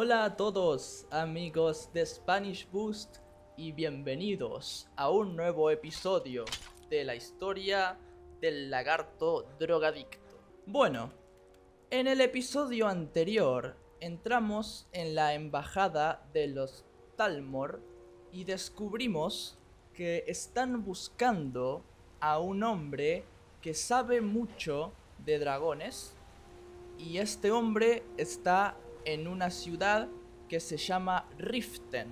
Hola a todos amigos de Spanish Boost y bienvenidos a un nuevo episodio de la historia del lagarto drogadicto. Bueno, en el episodio anterior entramos en la embajada de los Talmor y descubrimos que están buscando a un hombre que sabe mucho de dragones y este hombre está en una ciudad que se llama Riften.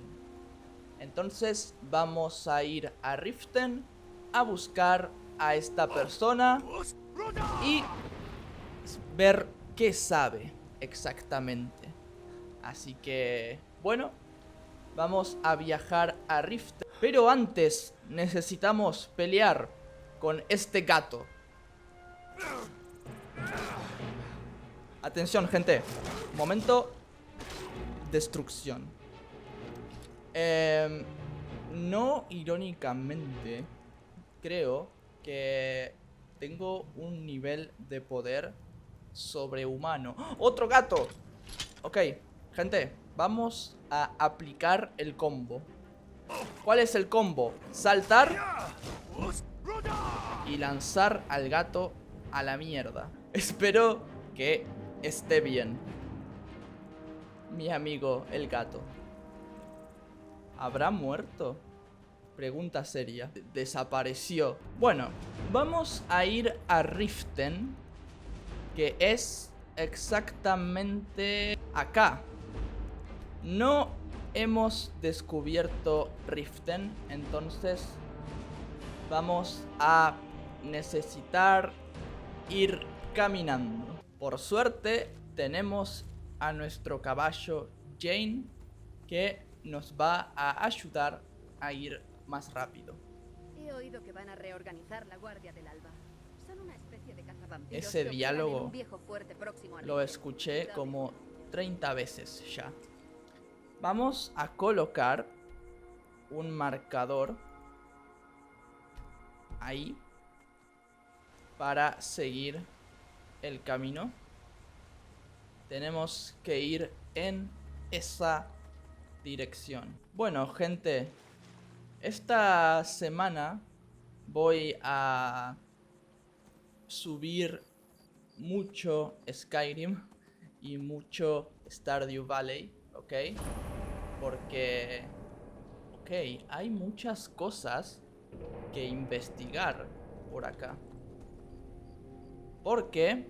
Entonces vamos a ir a Riften a buscar a esta persona y ver qué sabe exactamente. Así que, bueno, vamos a viajar a Riften. Pero antes necesitamos pelear con este gato. Atención, gente. Momento. Destrucción. No irónicamente, creo que tengo un nivel de poder sobrehumano. ¡Oh! ¡Otro gato! Ok, gente, vamos a aplicar el combo. ¿Cuál es el combo? Saltar y lanzar al gato a la mierda. Espero que esté bien mi amigo el gato. ¿Habrá muerto? Pregunta seria. Desapareció. Bueno, vamos a ir a Riften, que es exactamente acá. No hemos descubierto Riften, entonces vamos a necesitar ir caminando. Por suerte tenemos a nuestro caballo Jane, que nos va a ayudar a ir más rápido. He oído que van a reorganizar la Guardia del Alba. Son una especie de cazavampiros Ese que operan diálogo en un viejo fuerte próximo al lo río. escuché Cuidado. como 30 veces ya. Vamos a colocar un marcador ahí para seguir el camino. Tenemos que ir en esa dirección. Bueno, gente, esta semana voy a subir mucho Skyrim y mucho Stardew Valley, ¿ok? Porque, ok, hay muchas cosas que investigar por acá. Porque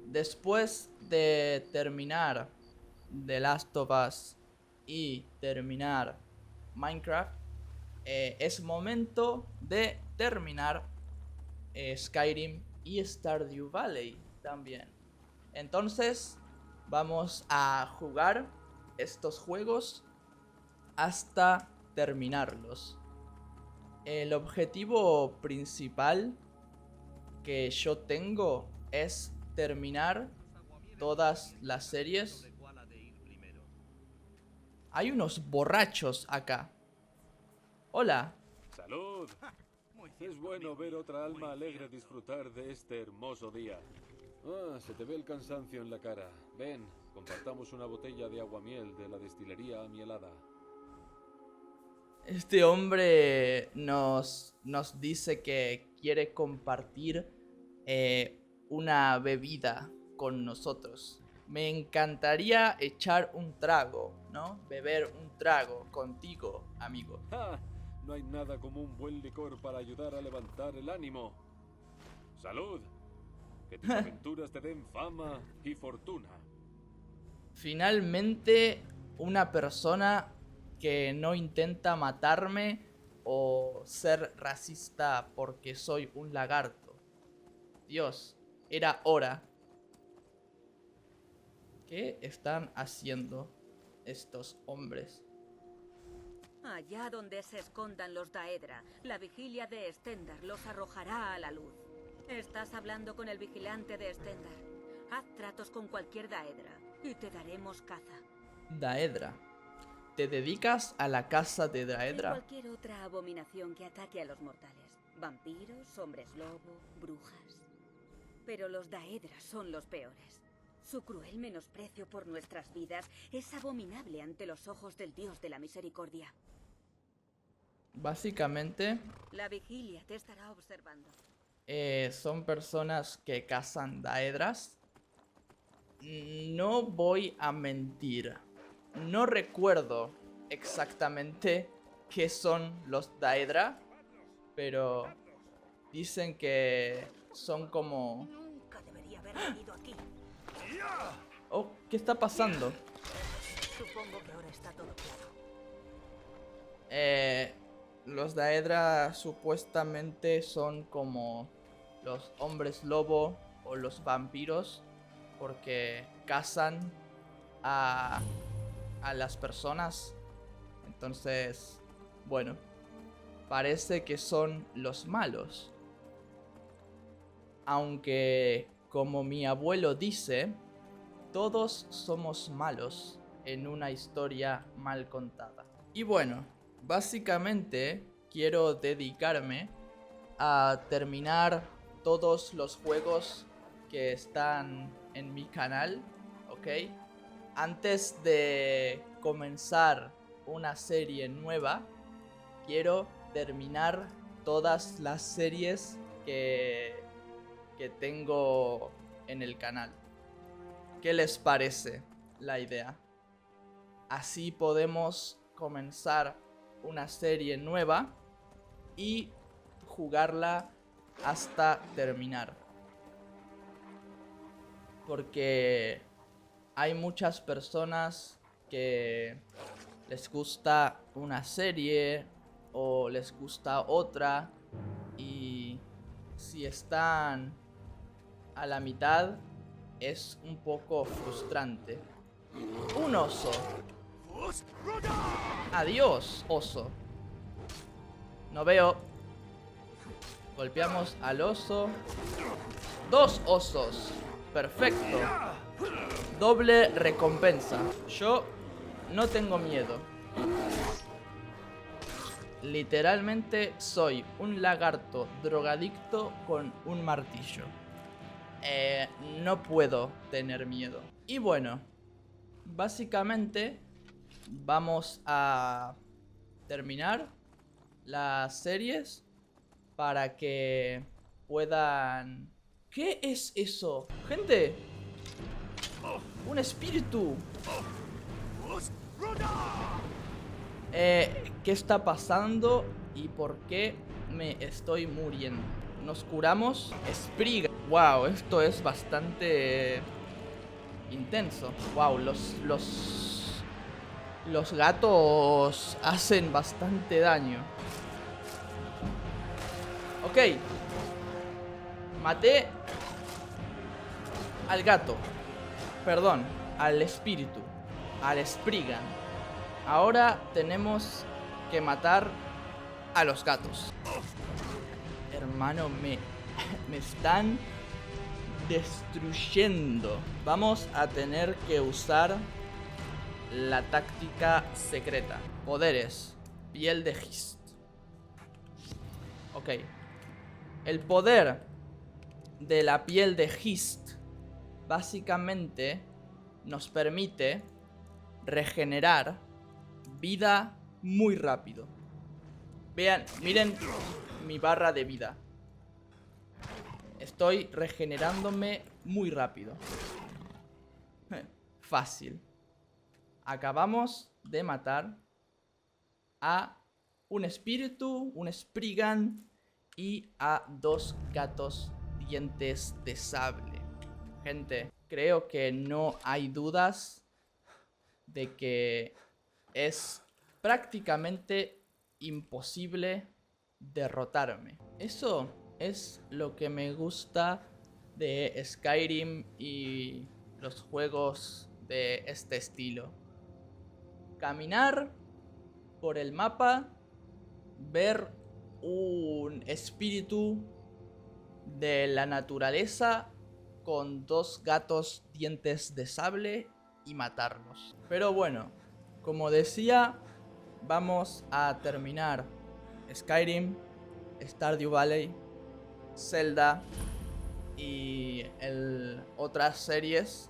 después de terminar The Last of Us y terminar Minecraft, es momento de terminar Skyrim y Stardew Valley también. Entonces vamos a jugar estos juegos hasta terminarlos. El objetivo principal que yo tengo es terminar todas las series. Hay unos borrachos acá. Hola. ¡Salud! Es bueno ver otra alma alegre disfrutar de este hermoso día. Ah, se te ve el cansancio en la cara. Ven, compartamos una botella de aguamiel de la destilería Amielada. Este hombre nos dice que quiere compartir una bebida con nosotros. Me encantaría echar un trago, ¿no? Beber un trago contigo, amigo. ¡Ja! No hay nada como un buen licor para ayudar a levantar el ánimo. ¡Salud! Que tus aventuras te den fama y fortuna. Finalmente, una persona que no intenta matarme o ser racista porque soy un lagarto. Dios, era hora. ¿Qué están haciendo estos hombres? Allá donde se escondan los Daedra, la vigilia de Stendarr los arrojará a la luz. Estás hablando con el vigilante de Stendarr. Haz tratos con cualquier Daedra y te daremos caza. Daedra. ¿Te dedicas a la caza de Y Daedra? cualquier otra abominación que ataque a los mortales. Vampiros, hombres lobo, brujas. Pero los Daedra son los peores. Su cruel menosprecio por nuestras vidas es abominable ante los ojos del Dios de la misericordia. Básicamente, La vigilia te estará observando. son personas que cazan daedras. No voy a mentir. No recuerdo exactamente qué son los daedra, pero dicen que son como... Nunca debería haber venido aquí. Oh, ¿qué está pasando? Supongo que ahora está todo claro. Los daedra supuestamente son como los hombres lobo o los vampiros, porque cazan a las personas. Entonces, bueno, parece que son los malos. Aunque, como mi abuelo dice, todos somos malos en una historia mal contada. Y bueno, básicamente quiero dedicarme a terminar todos los juegos que están en mi canal, ¿ok? Antes de comenzar una serie nueva, quiero terminar todas las series que tengo en el canal. ¿Qué les parece la idea? Así podemos comenzar una serie nueva y jugarla hasta terminar. Porque hay muchas personas que les gusta una serie o les gusta otra, y si están a la mitad es un poco frustrante. Un oso. Adiós, oso. No veo. Golpeamos al oso. 2 osos. Perfecto. Doble recompensa. Yo no tengo miedo. Literalmente soy un lagarto drogadicto con un martillo. No puedo tener miedo. Y bueno, básicamente vamos a terminar las series para que puedan... ¿Qué es eso? Gente, un espíritu. ¿Qué está pasando y por qué me estoy muriendo? Nos curamos. Spriga. Wow, esto es bastante intenso. Wow, los gatos hacen bastante daño. Ok. Maté al gato. Perdón, al espíritu. Al Spriggan. Ahora tenemos que matar a los gatos. Hermano, me están destruyendo. Vamos a tener que usar la táctica secreta. Poderes. Piel de Hist. Ok. El poder de la piel de Hist básicamente nos permite regenerar vida muy rápido. Vean, miren mi barra de vida. Estoy regenerándome muy rápido. Fácil. Acabamos de matar a un espíritu, un Spriggan y a 2 gatos dientes de sable. Gente, creo que no hay dudas de que es prácticamente imposible derrotarme. Eso es lo que me gusta de Skyrim y los juegos de este estilo. Caminar por el mapa, ver un espíritu de la naturaleza con 2 gatos dientes de sable y matarlos. Pero bueno, como decía, vamos a terminar Skyrim, Stardew Valley, Zelda y otras series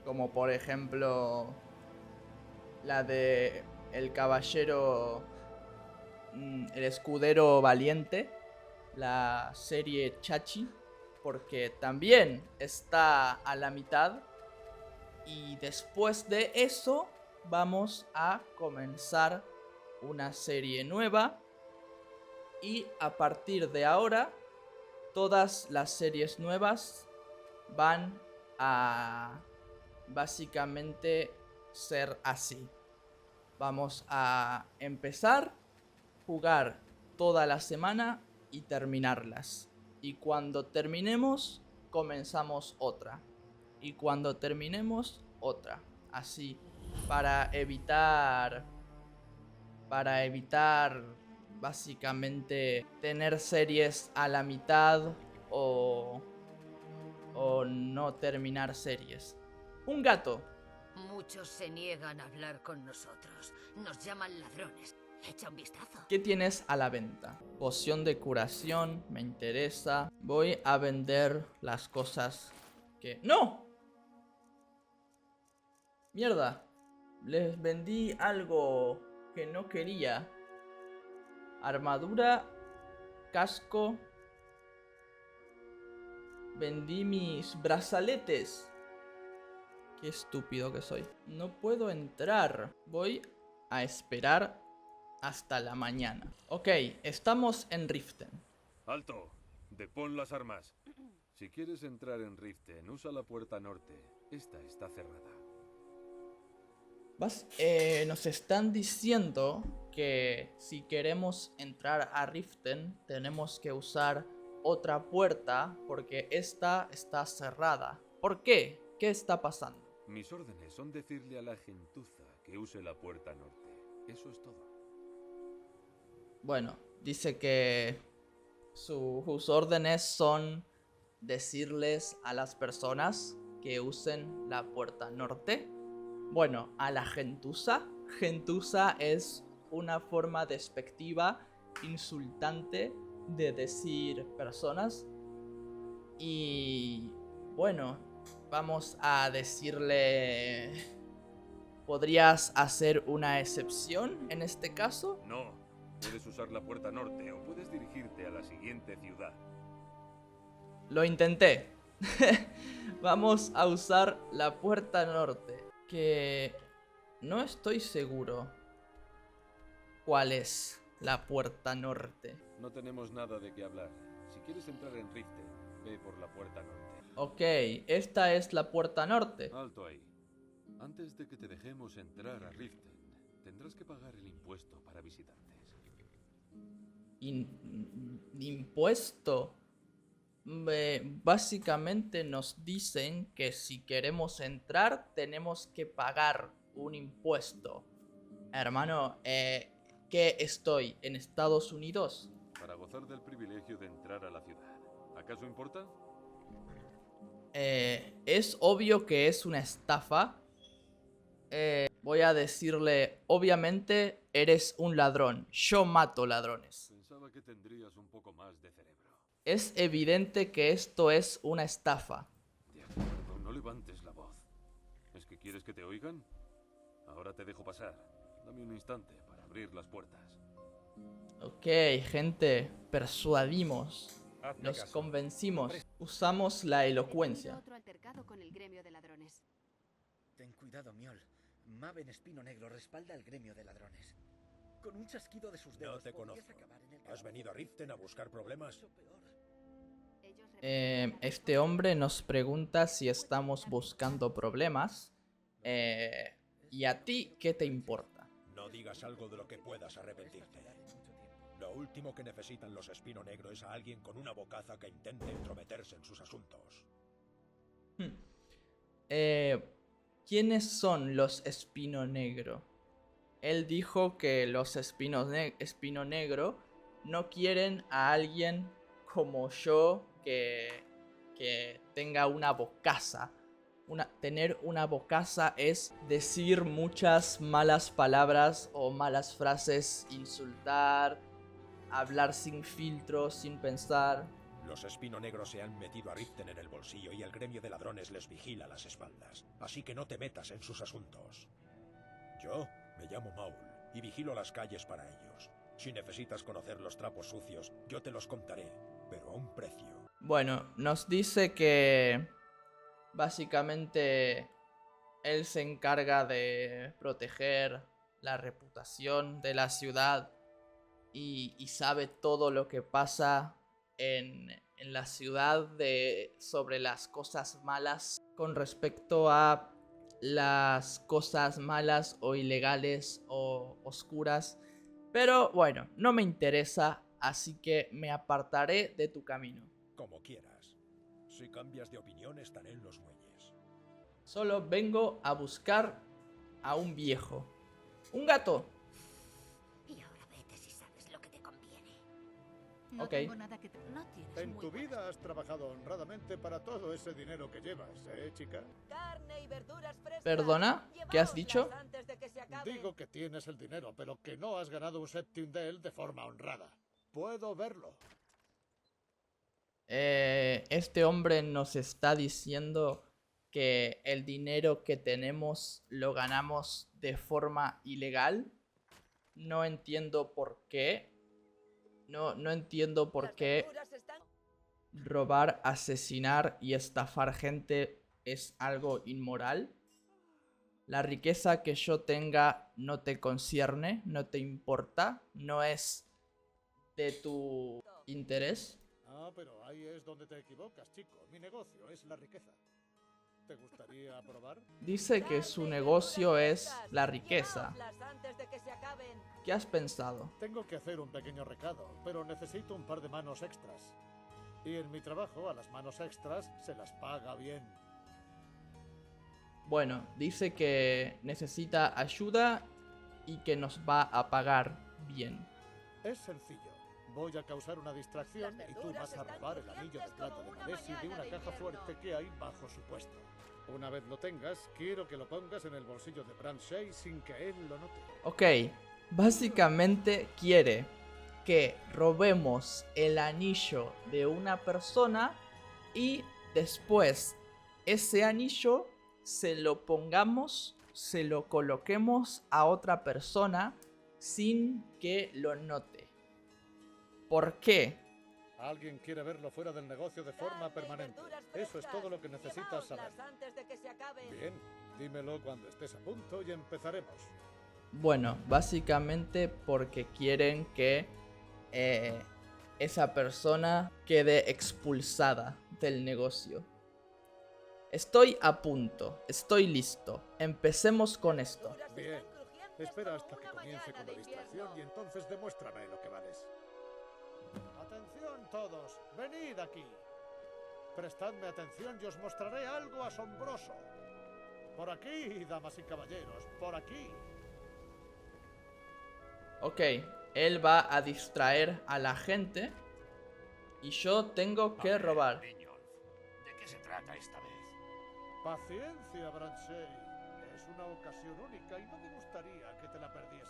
Como por ejemplo la de el caballero, el escudero valiente, la serie Chachi, porque también está a la mitad. Y después de eso vamos a comenzar una serie nueva. Y a partir de ahora, todas las series nuevas van a básicamente ser así. Vamos a empezar, jugar toda la semana y terminarlas. Y cuando terminemos, comenzamos otra. Y cuando terminemos, otra. Así, para evitar básicamente tener series a la mitad o no terminar series. Un gato. Muchos se niegan a hablar con nosotros. Nos llaman ladrones. Echa un vistazo. ¿Qué tienes a la venta? Poción de curación, me interesa. Voy a vender las cosas que... ¡No! Mierda. Les vendí algo que no quería. Armadura, casco. Vendí mis brazaletes. Qué estúpido que soy. No puedo entrar. Voy a esperar hasta la mañana. Ok, estamos en Riften. ¡Alto! Depón las armas. Si quieres entrar en Riften, usa la puerta norte. Esta está cerrada. Nos están diciendo que si queremos entrar a Riften, tenemos que usar otra puerta porque esta está cerrada. ¿Por qué? ¿Qué está pasando? Mis órdenes son decirle a la gentuza que use la puerta norte. Eso es todo. Bueno, dice que sus órdenes son decirles a las personas que usen la puerta norte. Bueno, a la gentuza. Gentuza es una forma despectiva, insultante de decir personas. Y bueno, vamos a decirle... ¿Podrías hacer una excepción en este caso? No, puedes usar la puerta norte o puedes dirigirte a la siguiente ciudad. Lo intenté. Vamos a usar la puerta norte. Que no estoy seguro cuál es la puerta norte. No tenemos nada de qué hablar. Si quieres entrar en Riften, ve por la puerta norte. Ok, esta es la puerta norte. Alto ahí. Antes de que te dejemos entrar a Riften, tendrás que pagar el impuesto para visitantes. Impuesto. Básicamente nos dicen que si queremos entrar tenemos que pagar un impuesto. Hermano, ¿qué estoy? ¿En Estados Unidos? Para gozar del privilegio de entrar a la ciudad. ¿Acaso importa? Es obvio que es una estafa. Voy a decirle, obviamente eres un ladrón. Yo mato ladrones. Pensaba que tendrías un poco más de cerebro. Es evidente que esto es una estafa. De acuerdo, no levantes la voz. ¿Es que quieres que te oigan? Ahora te dejo pasar. Dame un instante para abrir las puertas. Ok, gente, persuadimos. Hazme Los caso. convencimos. Usamos la elocuencia. Otro altercado con el gremio de ladrones. Ten cuidado, Miol. Maven Espino Negro respalda al gremio de ladrones. Con un chasquido de sus dedos No te podrías conozco. acabar en el ¿Has calabozo. venido a Riften a buscar problemas? Mucho peor. Ellos representan la Este lucha hombre contra nos pregunta si estamos buscando problemas. ¿Y a ti qué te importa? No digas algo de lo que puedas arrepentirte. Lo último que necesitan los Espino Negro es a alguien con una bocaza que intente entrometerse en sus asuntos. ¿Quiénes son los Espino Negro? Él dijo que los Espino Negro no quieren a alguien como yo que tenga una bocaza. Tener una bocaza es decir muchas malas palabras o malas frases, insultar, hablar sin filtro, sin pensar. Los Espino Negros se han metido a Riften en el bolsillo y el gremio de ladrones les vigila las espaldas. Así que no te metas en sus asuntos. Yo me llamo Maul y vigilo las calles para ellos. Si necesitas conocer los trapos sucios, yo te los contaré, pero a un precio. Bueno, nos dice que básicamente él se encarga de proteger la reputación de la ciudad y sabe todo lo que pasa en la ciudad sobre las cosas malas con respecto a las cosas malas o ilegales o oscuras. Pero bueno, no me interesa, así que me apartaré de tu camino. Como quieras. Si cambias de opinión, estaré en los muelles. Solo vengo a buscar a un viejo. ¡Un gato! Y ahora vete si sabes lo que te conviene. No Ok. tengo nada que... No tienes En muy tu buena vida has trabajado honradamente para todo ese dinero que llevas, chica? Carne y verduras frescas. ¿Perdona? ¿Qué has dicho? Llevaoslas antes de que se acaben. Digo que tienes el dinero, pero que no has ganado un septim de él de forma honrada. Puedo verlo. Este hombre nos está diciendo que el dinero que tenemos lo ganamos de forma ilegal. No entiendo por qué. No entiendo por Las qué verduras están... robar, asesinar y estafar gente es algo inmoral. La riqueza que yo tenga no te concierne, no te importa, no es de tu interés. Ah, pero ahí es donde te equivocas, chico. Mi negocio es la riqueza. ¿Te gustaría probar? Dice que su Carne y negocio verduras es frescas. la riqueza. Llevaoslas antes de que se acaben. ¿Qué has pensado? Tengo que hacer un pequeño recado, pero necesito un par de manos extras. Y en mi trabajo a las manos extras se las paga bien. Bueno, dice que necesita ayuda y que nos va a pagar bien. Es sencillo. Voy a causar una distracción Las y tú verduras vas a están robar el anillo de crujientes plata como de una Malesi de mañana una de caja invierno. fuerte que hay bajo su puesto. Una vez lo tengas, quiero que lo pongas en el bolsillo de Brandshay sin que él lo note. Ok, básicamente quiere que robemos el anillo de una persona y después ese anillo se lo pongamos, se lo coloquemos a otra persona sin que lo note. ¿Por qué? Alguien quiere verlo fuera del negocio de forma Carne y permanente. verduras Eso es frescas. todo lo que necesitas saber. Llevaoslas antes de que se acaben. Bien, dímelo cuando estés a punto y empezaremos. Bueno, básicamente porque quieren que esa persona quede expulsada del negocio. Estoy a punto, estoy listo. Empecemos con esto. Verduras Bien. están crujientes Espera como hasta que una comience mañana con la de distracción invierno. y entonces demuéstrame lo que vales. Atención todos, venid aquí. Prestadme atención y os mostraré algo asombroso. Por aquí, damas y caballeros, por aquí. Ok, él va a distraer a la gente y yo tengo que robar. ¿De qué se trata esta vez? Paciencia, Brandshay. Es una ocasión única y no me gustaría que te la perdieses.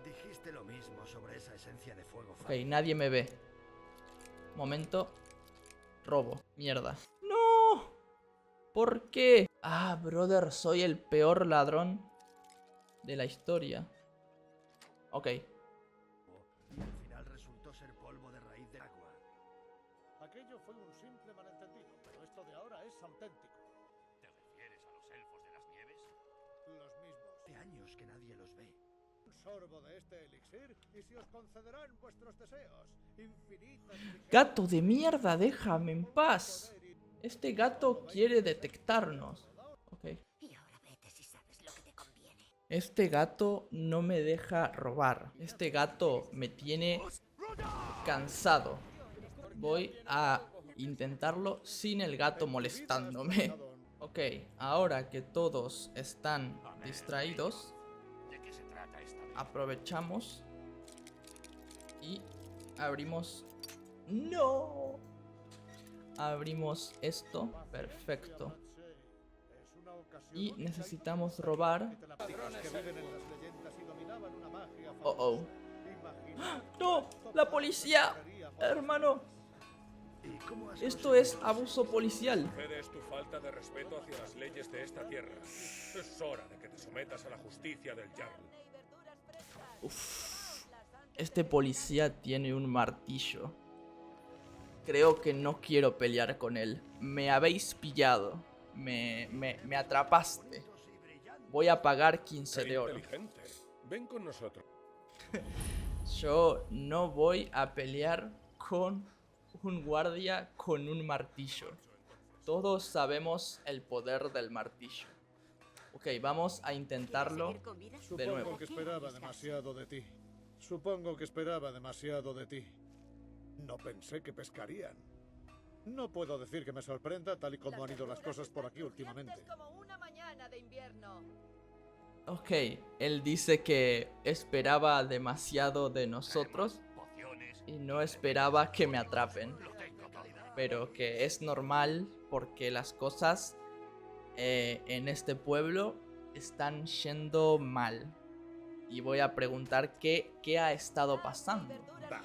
Dijiste lo mismo sobre esa esencia de fuego. Ok, nadie me ve. Momento. Robo. Mierda. ¡No! ¿Por qué? Ah, brother, soy el peor ladrón de la historia. Ok. Y al final resultó ser polvo de raíz de agua. Aquello fue un simple malentendido, pero esto de ahora es auténtico. ¿Te refieres a los elfos de las nieves? Los mismos. Hace años que nadie los ve. Un sorbo de este elixir y se os concederán vuestros deseos. Infinitas riquezas, Gato de mierda, déjame en paz. Este gato quiere detectarnos. Ok. Y ahora vete si sabes lo que te conviene. Este gato no me deja robar. Este gato me tiene cansado. Voy a intentarlo sin el gato molestándome. Ok, ahora que todos están distraídos, ¿De qué se trata esta vez? aprovechamos y abrimos... ¡No! Abrimos esto. Perfecto. Es una ocasión Y única necesitamos robar... que te la pierdas, que viven en las leyendas y dominaban una magia Oh, oh. fabulosa. Imaginad ¡No! ¡La policía! Hermano, Esto es abuso policial. Es tu falta de respeto hacia las leyes de esta tierra. Es hora de que te sometas a la justicia del Jarl. Uf, este policía tiene un martillo. Creo que no quiero pelear con él. Me habéis pillado. Me atrapaste. Voy a pagar 15 de oro. Inteligente. Ven con nosotros. Yo no voy a pelear con un guardia con un martillo. Todos sabemos el poder del martillo. Ok, vamos a intentarlo de nuevo. Supongo que esperaba demasiado de ti. Supongo que esperaba demasiado de ti. No pensé que pescarían. No puedo decir que me sorprenda tal y como han ido las cosas por aquí últimamente. Ok, él dice que esperaba demasiado de nosotros y no esperaba que me atrapen. Pero que es normal porque las cosas en este pueblo están yendo mal. Y voy a preguntar qué ha estado pasando. Bah,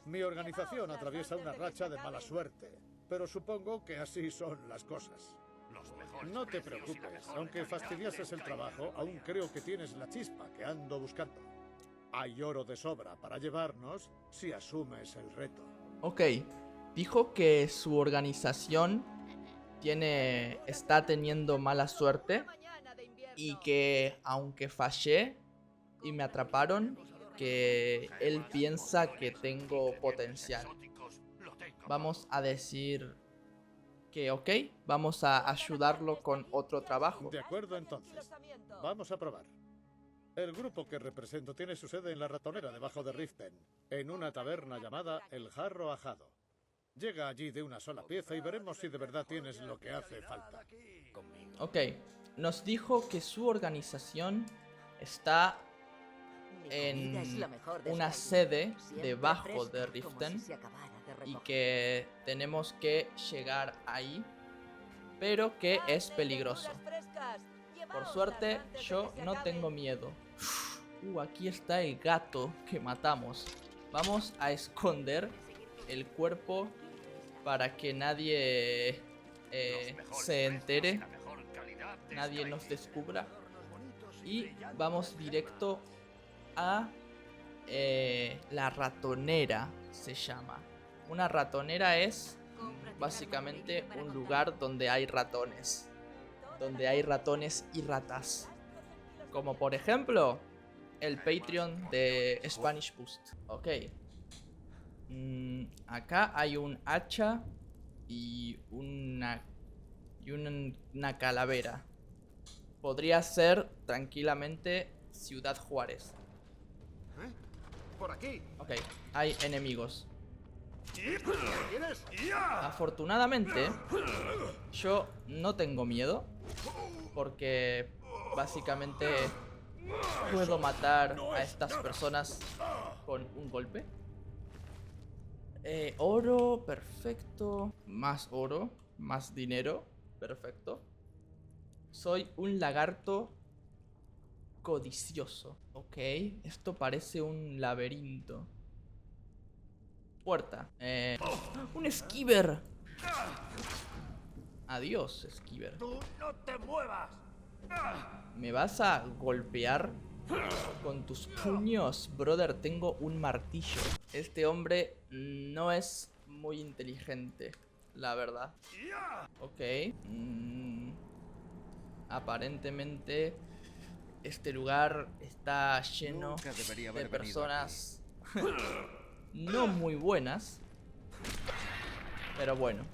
mi organización atraviesa una racha de mala suerte, pero supongo que así son las cosas. No te preocupes, aunque fastidiases el trabajo, aún creo que tienes la chispa que ando buscando. Hay oro de sobra para llevarnos si asumes el reto. Ok, dijo que su organización está teniendo mala suerte y que aunque fallé y me atraparon, que él piensa que tengo potencial. Vamos a decir que ok, vamos a ayudarlo con otro trabajo. De acuerdo, entonces. Vamos a probar. El grupo que represento tiene su sede en la ratonera debajo de Riften, en una taberna llamada El Jarro Ajado. Llega allí de una sola pieza y veremos si de verdad tienes lo que hace falta. Ok, nos dijo que su organización está en una sede debajo de Riften y que tenemos que llegar ahí, pero que es peligroso. Por suerte, yo no tengo miedo. Aquí está el gato que matamos. Vamos a esconder el cuerpo para que nadie se entere, nadie nos descubra. Y vamos directo a la ratonera, se llama. Una ratonera es básicamente un lugar donde hay ratones. Donde hay ratones y ratas. Como por ejemplo, el Patreon de Spanish Boost. Ok. Acá hay un hacha y una calavera. Podría ser tranquilamente Ciudad Juárez. Por aquí. Ok, hay enemigos. Afortunadamente, yo no tengo miedo. Porque básicamente puedo matar a estas personas con un golpe. Oro, perfecto. Más oro, más dinero, perfecto. Soy un lagarto codicioso. Ok, esto parece un laberinto. Puerta. ¡Un esquiver! Adiós, esquiver. ¡Tú no te muevas! ¿Me vas a golpear con tus puños? Brother, tengo un martillo. Este hombre no es muy inteligente, la verdad. Ok. Aparentemente este lugar está lleno de personas no muy buenas. Pero bueno,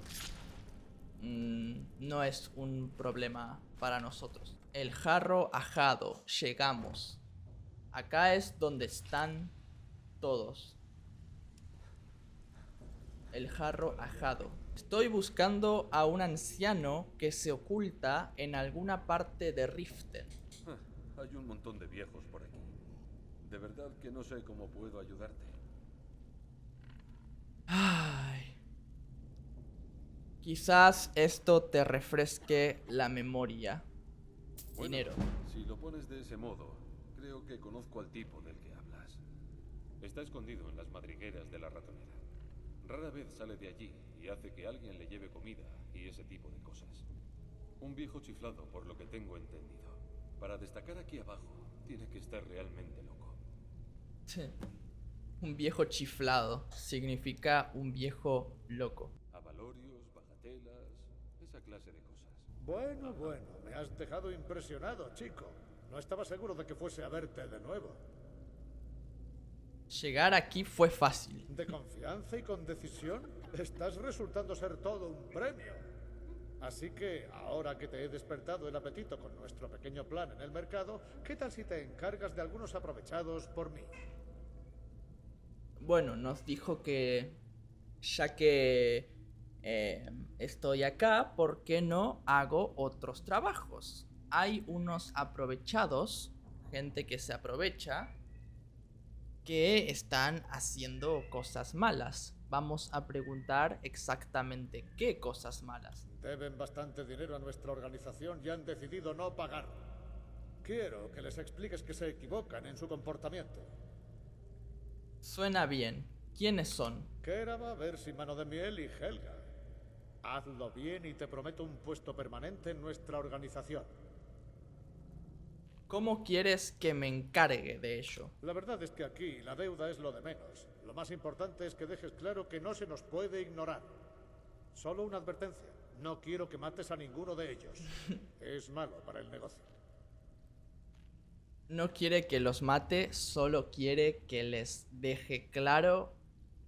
no es un problema para nosotros. El Jarro Ajado, llegamos. Acá es donde están todos. El Jarro Ajado. Estoy buscando a un anciano que se oculta en alguna parte de Riften. Hay un montón de viejos por aquí. De verdad que no sé cómo puedo ayudarte. Ay. Quizás esto te refresque la memoria. Bueno, Dinero. Si lo pones de ese modo, creo que conozco al tipo del que hablas. Está escondido en las madrigueras de la ratonera. Rara vez sale de allí y hace que alguien le lleve comida y ese tipo de cosas. Un viejo chiflado, por lo que tengo entendido. Para destacar aquí abajo, tiene que estar realmente loco. Un viejo chiflado significa un viejo loco. Avalorios, bagatelas, esa clase de cosas. Bueno, me has dejado impresionado, chico. No estaba seguro de que fuese a verte de nuevo. Llegar aquí fue fácil. De confianza y con decisión, estás resultando ser todo un premio. Así que, ahora que te he despertado el apetito con nuestro pequeño plan en el mercado, ¿qué tal si te encargas de algunos aprovechados por mí? Bueno, nos dijo que ya que estoy acá, ¿por qué no hago otros trabajos? Hay unos aprovechados, gente que se aprovecha, que están haciendo cosas malas. Vamos a preguntar exactamente qué cosas malas. Deben bastante dinero a nuestra organización y han decidido no pagar. Quiero que les expliques que se equivocan en su comportamiento. Suena bien. ¿Quiénes son? Kerava, Versi, Mano de Miel y Helga. Hazlo bien y te prometo un puesto permanente en nuestra organización. ¿Cómo quieres que me encargue de ello? La verdad es que aquí la deuda es lo de menos. Lo más importante es que dejes claro que no se nos puede ignorar. Solo una advertencia. No quiero que mates a ninguno de ellos. Es malo para el negocio. No quiere que los mate, solo quiere que les deje claro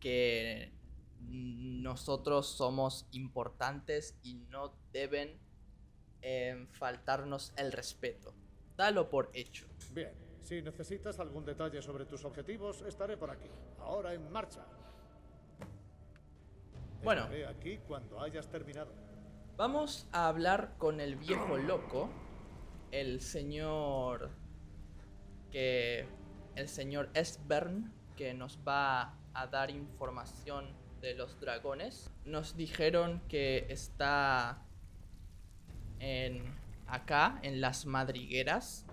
que nosotros somos importantes y no deben faltarnos el respeto. Dalo por hecho. Bien, si necesitas algún detalle sobre tus objetivos, estaré por aquí. Ahora en marcha. Bueno. Estaré aquí cuando hayas terminado. Vamos a hablar con el viejo loco, el señor Esbern, que nos va a dar información de los dragones. Nos dijeron que está acá, en las madrigueras,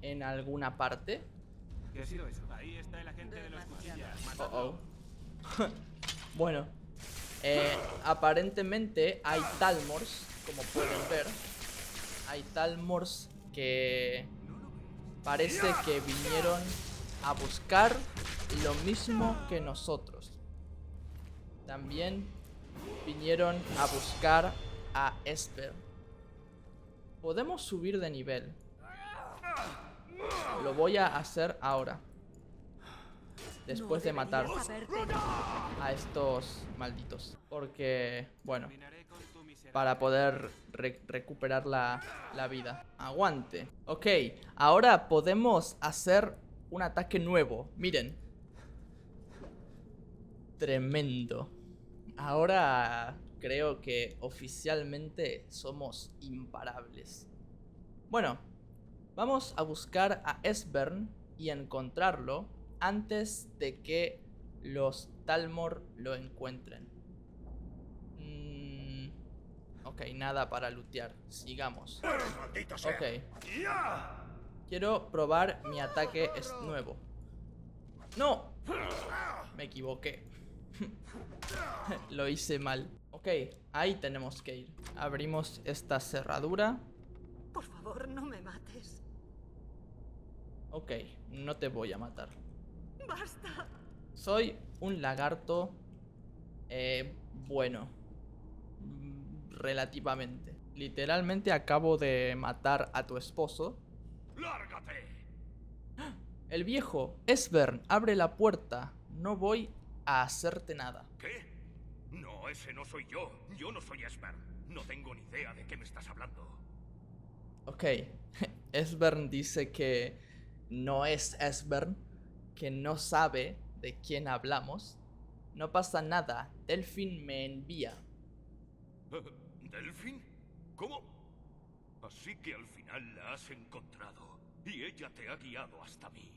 en alguna parte. ¿Qué ha sido eso? Ahí está el agente de los cuchillas. Bueno, aparentemente hay Talmors, como pueden ver. Hay Talmors que parece que vinieron a buscar lo mismo que nosotros. También vinieron a buscar a Esbern. Podemos subir de nivel. Lo voy a hacer ahora. Después de matar a estos malditos. Porque, bueno, para poder recuperar la vida. Aguante. Ok, ahora podemos hacer un ataque nuevo. Miren. Tremendo. Ahora creo que oficialmente somos imparables. Bueno, vamos a buscar a Esbern y encontrarlo antes de que los Talmor lo encuentren. Ok, nada para lootear. Sigamos. Ok. Quiero probar mi ataque nuevo. ¡No! Me equivoqué. Lo hice mal. Ok, ahí tenemos que ir. Abrimos esta cerradura. Por favor, no me mates. Ok, no te voy a matar. ¡Basta! Soy un lagarto bueno. Relativamente. Literalmente acabo de matar a tu esposo. ¡Lárgate! El viejo, Esbern, abre la puerta. No voy a hacerte nada. ¿Qué? No, ese no soy yo. Yo no soy Esbern. No tengo ni idea de qué me estás hablando. Ok, Esbern dice que no es Esbern, que no sabe de quién hablamos. No pasa nada, Delfin me envía. ¿Delfin? ¿Cómo? Así que al final la has encontrado y ella te ha guiado hasta mí.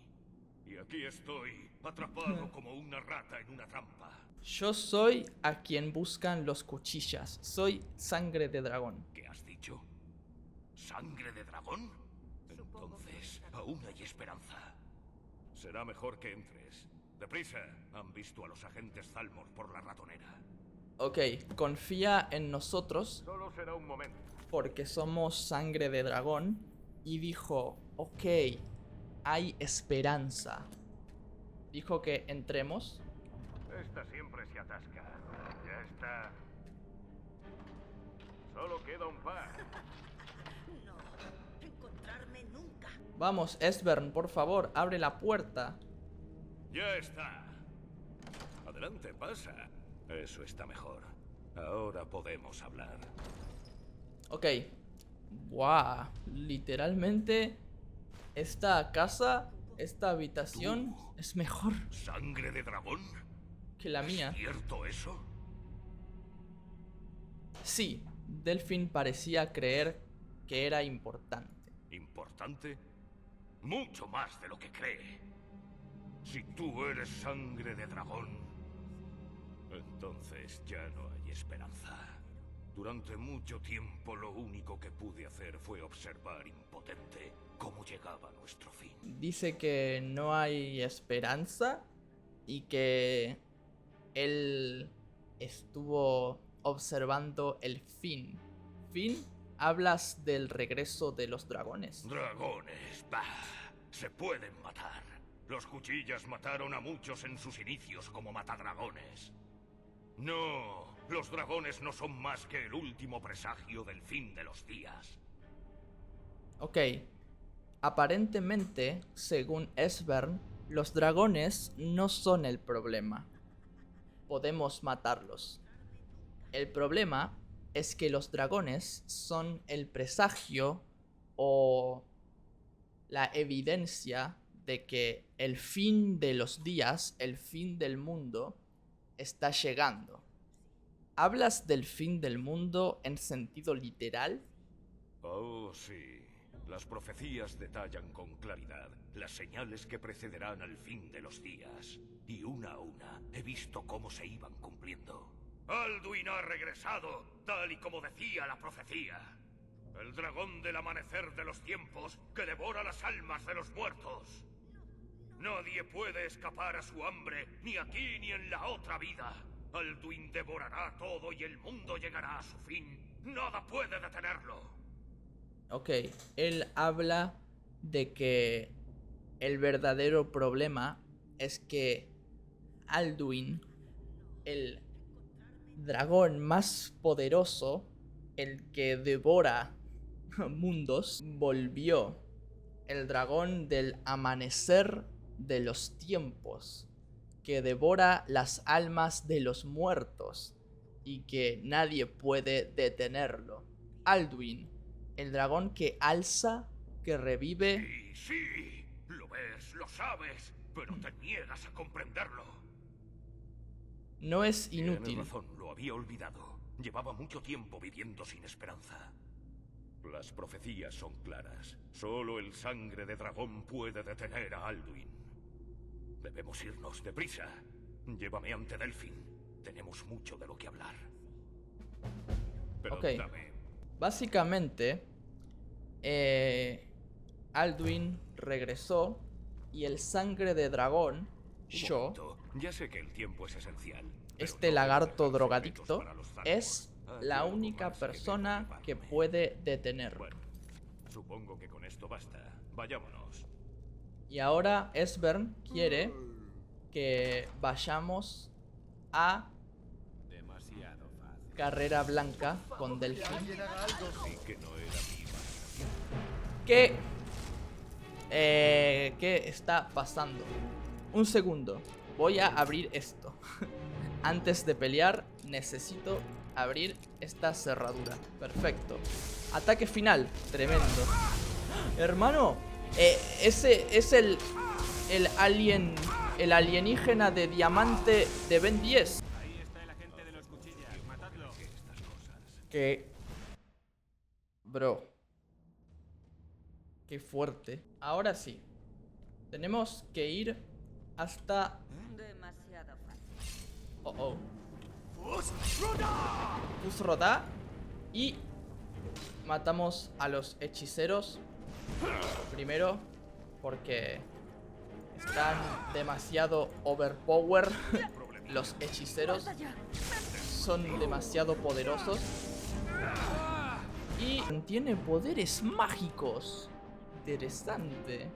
Y aquí estoy, atrapado como una rata en una trampa. Yo soy a quien buscan los cuchillas. Soy sangre de dragón. ¿Qué has dicho? ¿Sangre de dragón? Entonces, aún hay esperanza. Será mejor que entres. Deprisa, han visto a los agentes Thalmor por la ratonera. Ok, confía en nosotros Solo será un momento. porque somos sangre de dragón. Y dijo, ok, hay esperanza. Dijo que entremos. Esta siempre se atasca. Ya está. Solo queda un par. No, encontrarme nunca. Vamos, Esbern, por favor, abre la puerta. Ya está. Adelante, pasa. Eso está mejor. Ahora podemos hablar. Ok. Buah, literalmente esta casa, esta habitación es mejor ¿Sangre de dragón? que la mía. ¿Es cierto eso? Sí, Delfín parecía creer que era importante. ¿Importante? Mucho más de lo que cree. Si tú eres sangre de dragón, entonces ya no hay esperanza. Durante mucho tiempo lo único que pude hacer fue observar impotente cómo llegaba nuestro fin. Dice que no hay esperanza y que él estuvo observando el fin. ¿Fin? ¿Hablas del regreso de los dragones? Dragones, bah, se pueden matar. Los cuchillas mataron a muchos en sus inicios como matadragones. No, los dragones no son más que el último presagio del fin de los días. Ok. Aparentemente, según Esbern, los dragones no son el problema. Podemos matarlos. El problema es que los dragones son el presagio o la evidencia de que el fin de los días, el fin del mundo, está llegando. ¿Hablas del fin del mundo en sentido literal? Oh, sí. Las profecías detallan con claridad las señales que precederán al fin de los días. Y una a una he visto cómo se iban cumpliendo. Alduin ha regresado, tal y como decía la profecía. El dragón del amanecer de los tiempos que devora las almas de los muertos. Nadie puede escapar a su hambre, ni aquí ni en la otra vida. Alduin devorará todo y el mundo llegará a su fin. Nada puede detenerlo. Ok, él habla de que el verdadero problema es que Alduin, el dragón más poderoso, el que devora mundos, volvió. El dragón del amanecer de los tiempos, que devora las almas de los muertos y que nadie puede detenerlo. Alduin, el dragón que alza, que revive. Sí, lo ves, lo sabes, pero te niegas a comprenderlo. No es inútil. Tienes razón, lo había olvidado. Llevaba mucho tiempo viviendo sin esperanza. Las profecías son claras. Solo el sangre de dragón puede detener a Alduin. Debemos irnos deprisa. Llévame ante Delfín. Tenemos mucho de lo que hablar. Pregúntame. Básicamente, Alduin regresó y el sangre de dragón, yo, Ya sé que el tiempo es esencial. este lagarto drogadicto, es la única persona que puede detenerlo. Bueno, supongo que con esto basta. Vayámonos. Y ahora Esbern quiere que vayamos a Carrera Blanca con Delfín. ¿Qué está pasando? Un segundo. Voy a abrir esto. Antes de pelear, necesito abrir esta cerradura. Perfecto. Ataque final. Tremendo. Hermano, ese es el alien. El alienígena de diamante de Ben 10. Ahí está el agente de los cuchillas. Matadlo. Que... Bro. Qué fuerte. Ahora sí. Tenemos que ir hasta... Demasiado fácil. Oh. Fusroda. Y matamos a los hechiceros. Primero, porque Están demasiado overpower. Los hechiceros son demasiado poderosos. Y tiene poderes mágicos. Interesante.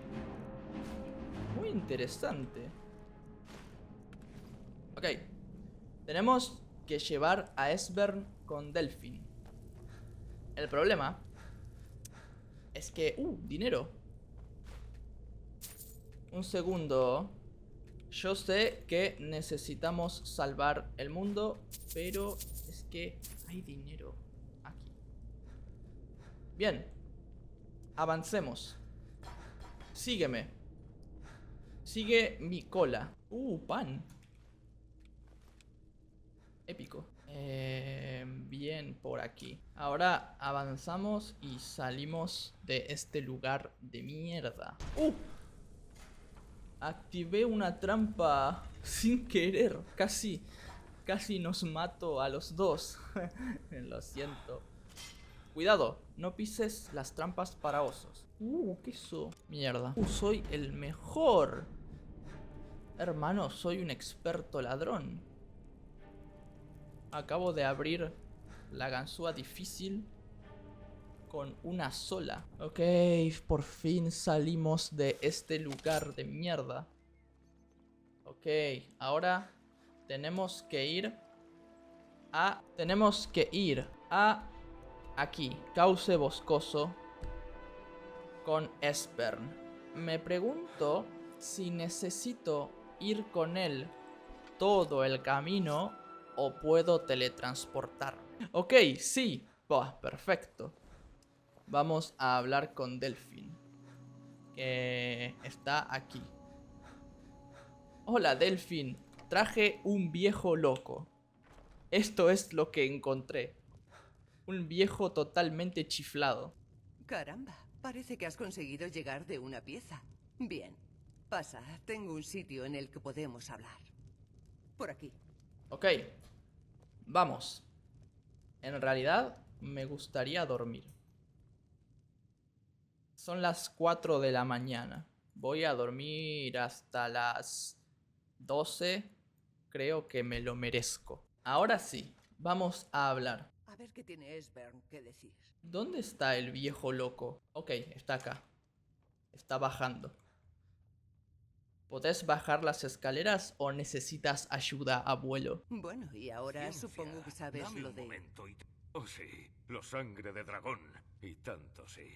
Muy interesante. Ok. Tenemos que llevar a Esbern con Delfin. El problema es que... dinero. Un segundo. Yo sé que necesitamos salvar el mundo, pero es que hay dinero aquí. Bien. Avancemos. Sígueme. Sigue mi cola. Pan. Épico. Bien por aquí. Ahora avanzamos y salimos de este lugar de mierda. Activé una trampa sin querer. Casi nos mato a los dos. Lo siento. Cuidado, no pises las trampas para osos. ¿Qué eso? Mierda. Soy el mejor. Hermano, soy un experto ladrón. Acabo de abrir la ganzúa difícil con una sola. Ok, por fin salimos de este lugar de mierda. Ok, ahora tenemos que ir a... aquí, cauce boscoso con Esbern. Me pregunto si necesito ir con él todo el camino o puedo teletransportarme. Ok, sí. Perfecto. Vamos a hablar con Delfin, que está aquí. Hola, Delfin. Traje un viejo loco. Esto es lo que encontré. Un viejo totalmente chiflado. Caramba, parece que has conseguido llegar de una pieza. Bien, pasa, tengo un sitio en el que podemos hablar. Por aquí. Ok, vamos. En realidad, me gustaría dormir. Son las 4 de la mañana. Voy a dormir hasta las 12. Creo que me lo merezco. Ahora sí, vamos a hablar. A ver qué tiene Esbern que decir. ¿Dónde está el viejo loco? Ok, está acá. Está bajando. ¿Podés bajar las escaleras o necesitas ayuda, abuelo? Bueno, y ahora Ciencia, supongo que sabes dame lo un de... momento y... Oh, sí, lo sangre de dragón. Y tanto sí.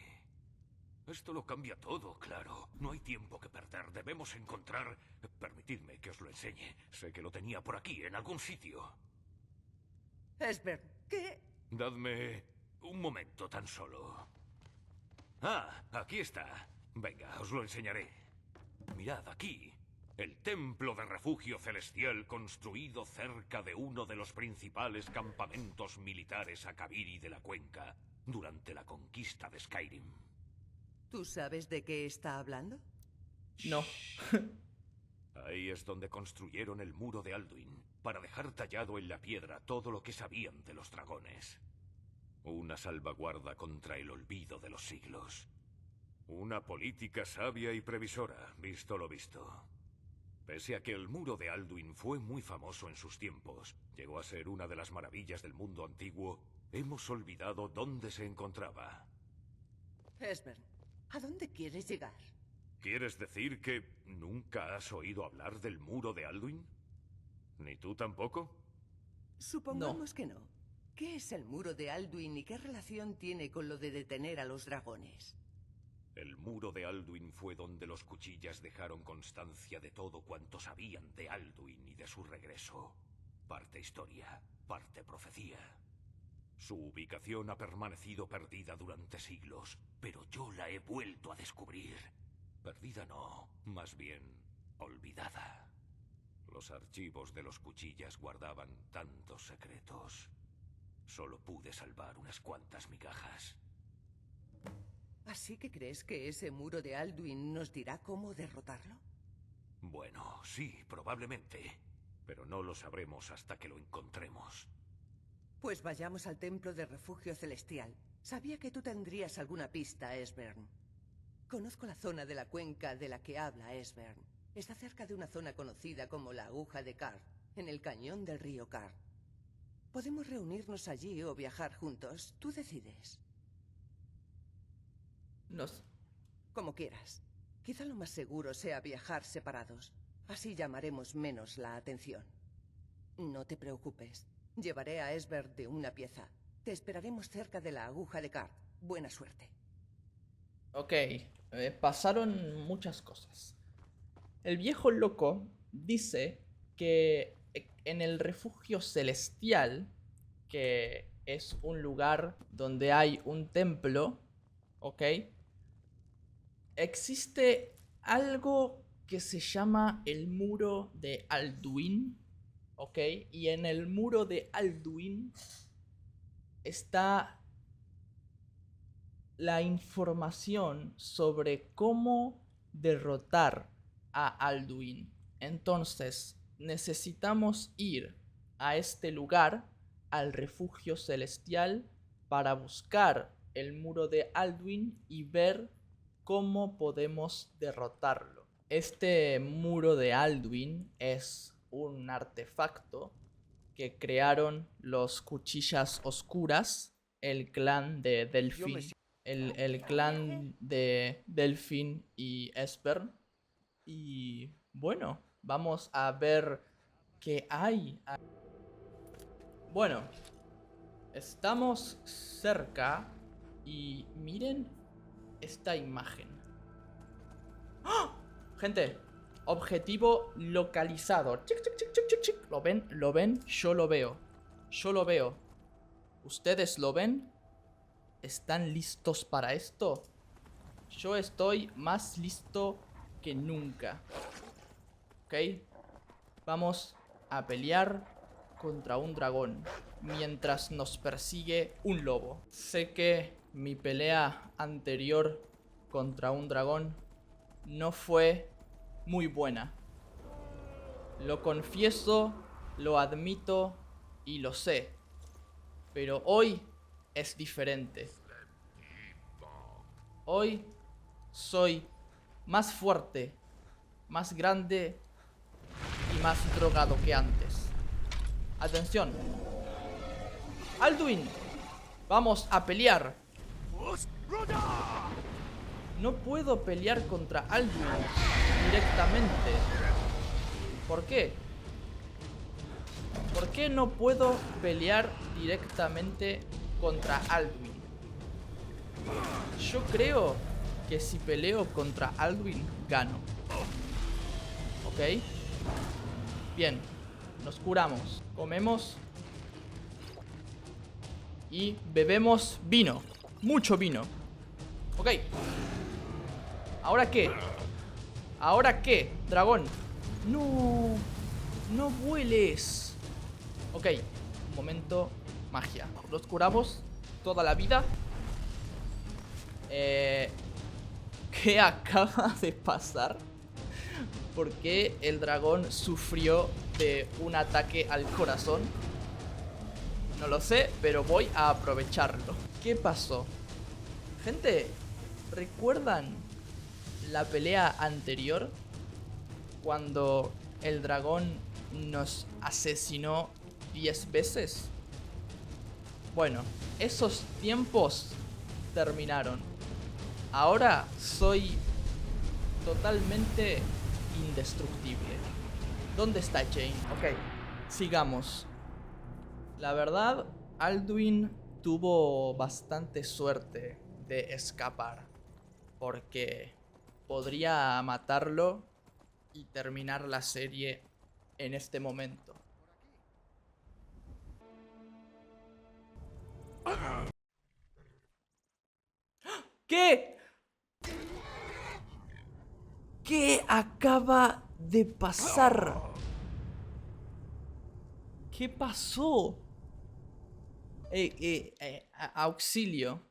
Esto lo cambia todo, claro. No hay tiempo que perder. Debemos encontrar... Permitidme que os lo enseñe. Sé que lo tenía por aquí, en algún sitio. Esbern, ¿qué? Dadme un momento tan solo. Aquí está. Venga, os lo enseñaré. Mirad aquí. El templo de refugio celestial construido cerca de uno de los principales campamentos militares Akaviri de la cuenca durante la conquista de Skyrim. ¿Tú sabes de qué está hablando? No. Ahí es donde construyeron el muro de Alduin, para dejar tallado en la piedra todo lo que sabían de los dragones. Una salvaguarda contra el olvido de los siglos. Una política sabia y previsora, visto lo visto. Pese a que el muro de Alduin fue muy famoso en sus tiempos, llegó a ser una de las maravillas del mundo antiguo, hemos olvidado dónde se encontraba. Esbern, ¿a dónde quieres llegar? ¿Quieres decir que nunca has oído hablar del muro de Alduin? ¿Ni tú tampoco? Supongamos que no. ¿Qué es el muro de Alduin y qué relación tiene con lo de detener a los dragones? El muro de Alduin fue donde los cuchillas dejaron constancia de todo cuanto sabían de Alduin y de su regreso. Parte historia, parte profecía. Su ubicación ha permanecido perdida durante siglos, pero yo la he vuelto a descubrir. Perdida no, más bien olvidada. Los archivos de los cuchillas guardaban tantos secretos. Solo pude salvar unas cuantas migajas. ¿Así que crees que ese muro de Alduin nos dirá cómo derrotarlo? Bueno, sí, probablemente. Pero no lo sabremos hasta que lo encontremos. Pues vayamos al templo de refugio celestial. Sabía que tú tendrías alguna pista, Esbern. Conozco la zona de la cuenca de la que habla Esbern. Está cerca de una zona conocida como la Aguja de Kar, en el cañón del río Kar. Podemos reunirnos allí o viajar juntos. Tú decides. Como quieras. Quizá lo más seguro sea viajar separados. Así llamaremos menos la atención. No te preocupes. Llevaré a Esbern de una pieza. Te esperaremos cerca de la Aguja de Kar. Buena suerte. Ok, pasaron muchas cosas. El viejo loco dice que en el refugio celestial, que es un lugar donde hay un templo, ¿ok? Existe algo que se llama el muro de Alduin, ¿ok? Y en el muro de Alduin está la información sobre cómo derrotar a Alduin. Entonces, necesitamos ir a este lugar, al refugio celestial, para buscar el muro de Alduin y ver cómo podemos derrotarlo. Este muro de Alduin es un artefacto que crearon los Cuchillas Oscuras, el clan de Delfín, el clan de Delfín y Esbern. Y bueno, vamos a ver qué hay. Bueno, estamos cerca y miren esta imagen. ¡Ah! Gente, objetivo localizado. Chic, chic, chic, chic, chic, chic. ¿Lo ven? ¿Lo ven? Yo lo veo. Yo lo veo. ¿Ustedes lo ven? ¿Están listos para esto? Yo estoy más listo que nunca. ¿Ok? Vamos a pelear contra un dragón mientras nos persigue un lobo. Sé que mi pelea anterior contra un dragón no fue muy buena. Lo confieso, lo admito y lo sé. Pero hoy es diferente. Hoy soy más fuerte, más grande y más drogado que antes. Atención. Alduin, vamos a pelear. No puedo pelear contra Alduin directamente. ¿Por qué? ¿Por qué no puedo pelear directamente contra Alduin? Yo creo que si peleo contra Alduin, gano. ¿Ok? Bien. Nos curamos. Comemos. Y bebemos vino. Mucho vino. Ok. ¿Ahora qué? ¿Ahora qué, dragón? No. No vueles. Ok. Un momento. Magia. Los curamos toda la vida. ¿Qué acaba de pasar? ¿Por qué el dragón sufrió de un ataque al corazón? No lo sé, pero voy a aprovecharlo. ¿Qué pasó? Gente, ¿recuerdan la pelea anterior? Cuando el dragón nos asesinó 10 veces. Bueno, esos tiempos terminaron. Ahora soy totalmente indestructible. ¿Dónde está Jane? Ok, sigamos. La verdad, Alduin tuvo bastante suerte de escapar, porque podría matarlo y terminar la serie en este momento. ¿Qué? ¿Qué acaba de pasar? ¿Qué pasó? Auxilio.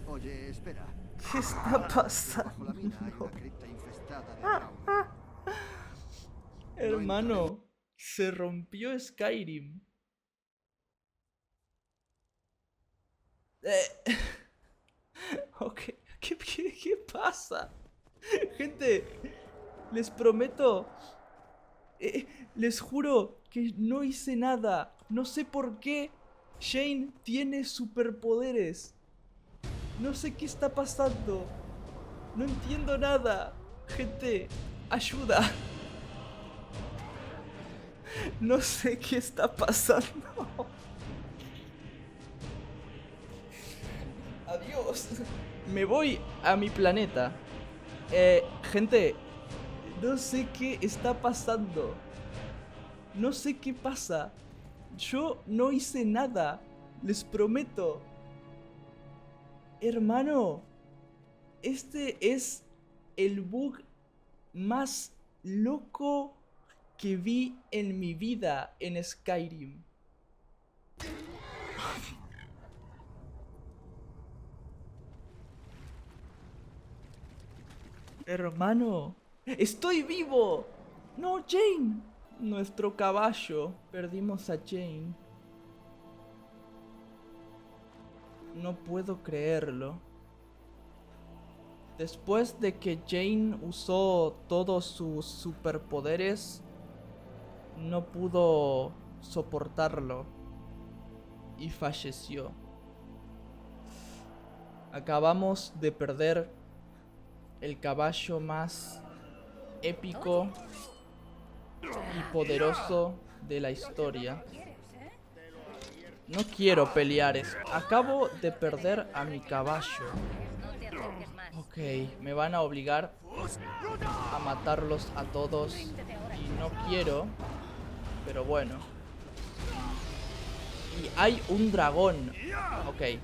Oye, espera. ¿Qué está pasando? Bajo la mina hay una cripta infestada de draunes. Hermano, se rompió Skyrim. Ok. pasa? Gente, les prometo, les juro que no hice nada. No sé por qué Jane tiene superpoderes. No sé qué está pasando. No entiendo nada. Gente, ayuda. No sé qué está pasando. Adiós. Me voy a mi planeta. Gente, no sé qué está pasando. No sé qué pasa. Yo no hice nada. Les prometo. Hermano, este es el bug más loco que vi en mi vida en Skyrim. Hermano, ¡estoy vivo! ¡No, Jane! Nuestro caballo. Perdimos a Jane. No puedo creerlo. Después de que Jane usó todos sus superpoderes, no pudo soportarlo y falleció. Acabamos de perder el caballo más épico y poderoso de la historia. No quiero pelear eso. Acabo de perder a mi caballo. Ok, me van a obligar a matarlos a todos y no quiero, pero bueno. Y hay un dragón. Ok,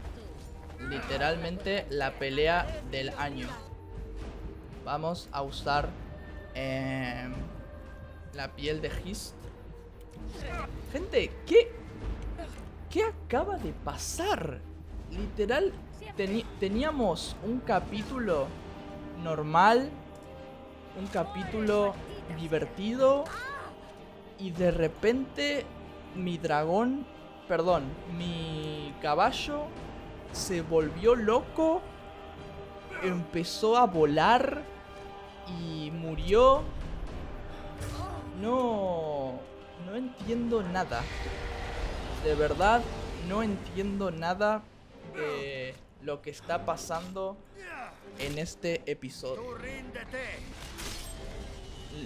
literalmente la pelea del año. Vamos a usar la piel de Gist. Gente, ¿qué acaba de pasar? Literal, teníamos un capítulo normal, un capítulo divertido, y de repente mi caballo se volvió loco, empezó a volar y murió. No entiendo nada. De verdad, no entiendo nada de lo que está pasando en este episodio.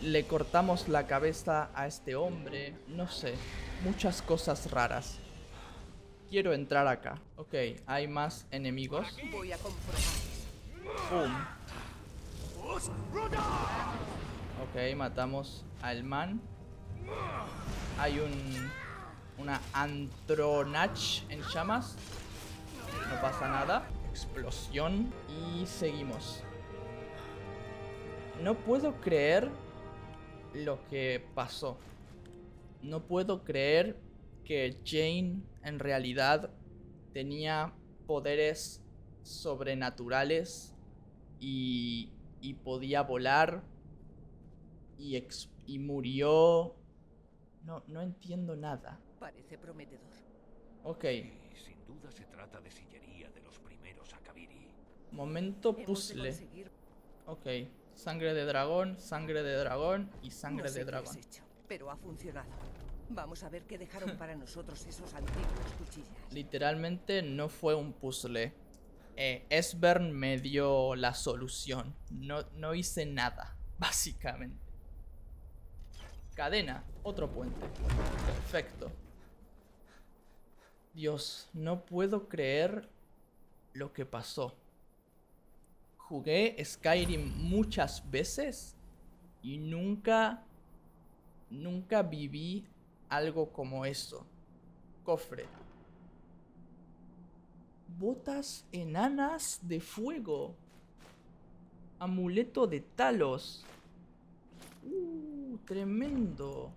Le cortamos la cabeza a este hombre. No sé, muchas cosas raras. Quiero entrar acá. Ok, hay más enemigos. Voy a comprobar. Boom. Ok, matamos al man. Hay una Antronach en llamas. No pasa nada. Explosión. Y seguimos. No puedo creer lo que pasó. No puedo creer que Jane en realidad tenía poderes sobrenaturales y podía volar y murió. No entiendo nada. Parece prometedor. Ok. Sin duda se trata de sillería de los primeros Akaviri. Momento puzzle. Ok. Sangre de dragón y sangre de dragón. Qué has hecho, pero ha funcionado. Vamos a ver qué dejaron para nosotros esos antiguos cuchillas. Literalmente no fue un puzzle. Esbern me dio la solución. No hice nada, básicamente. Cadena, otro puente. Perfecto. Dios, no puedo creer lo que pasó. Jugué Skyrim muchas veces y nunca viví algo como eso. Cofre. Botas enanas de fuego. Amuleto de Talos. Tremendo.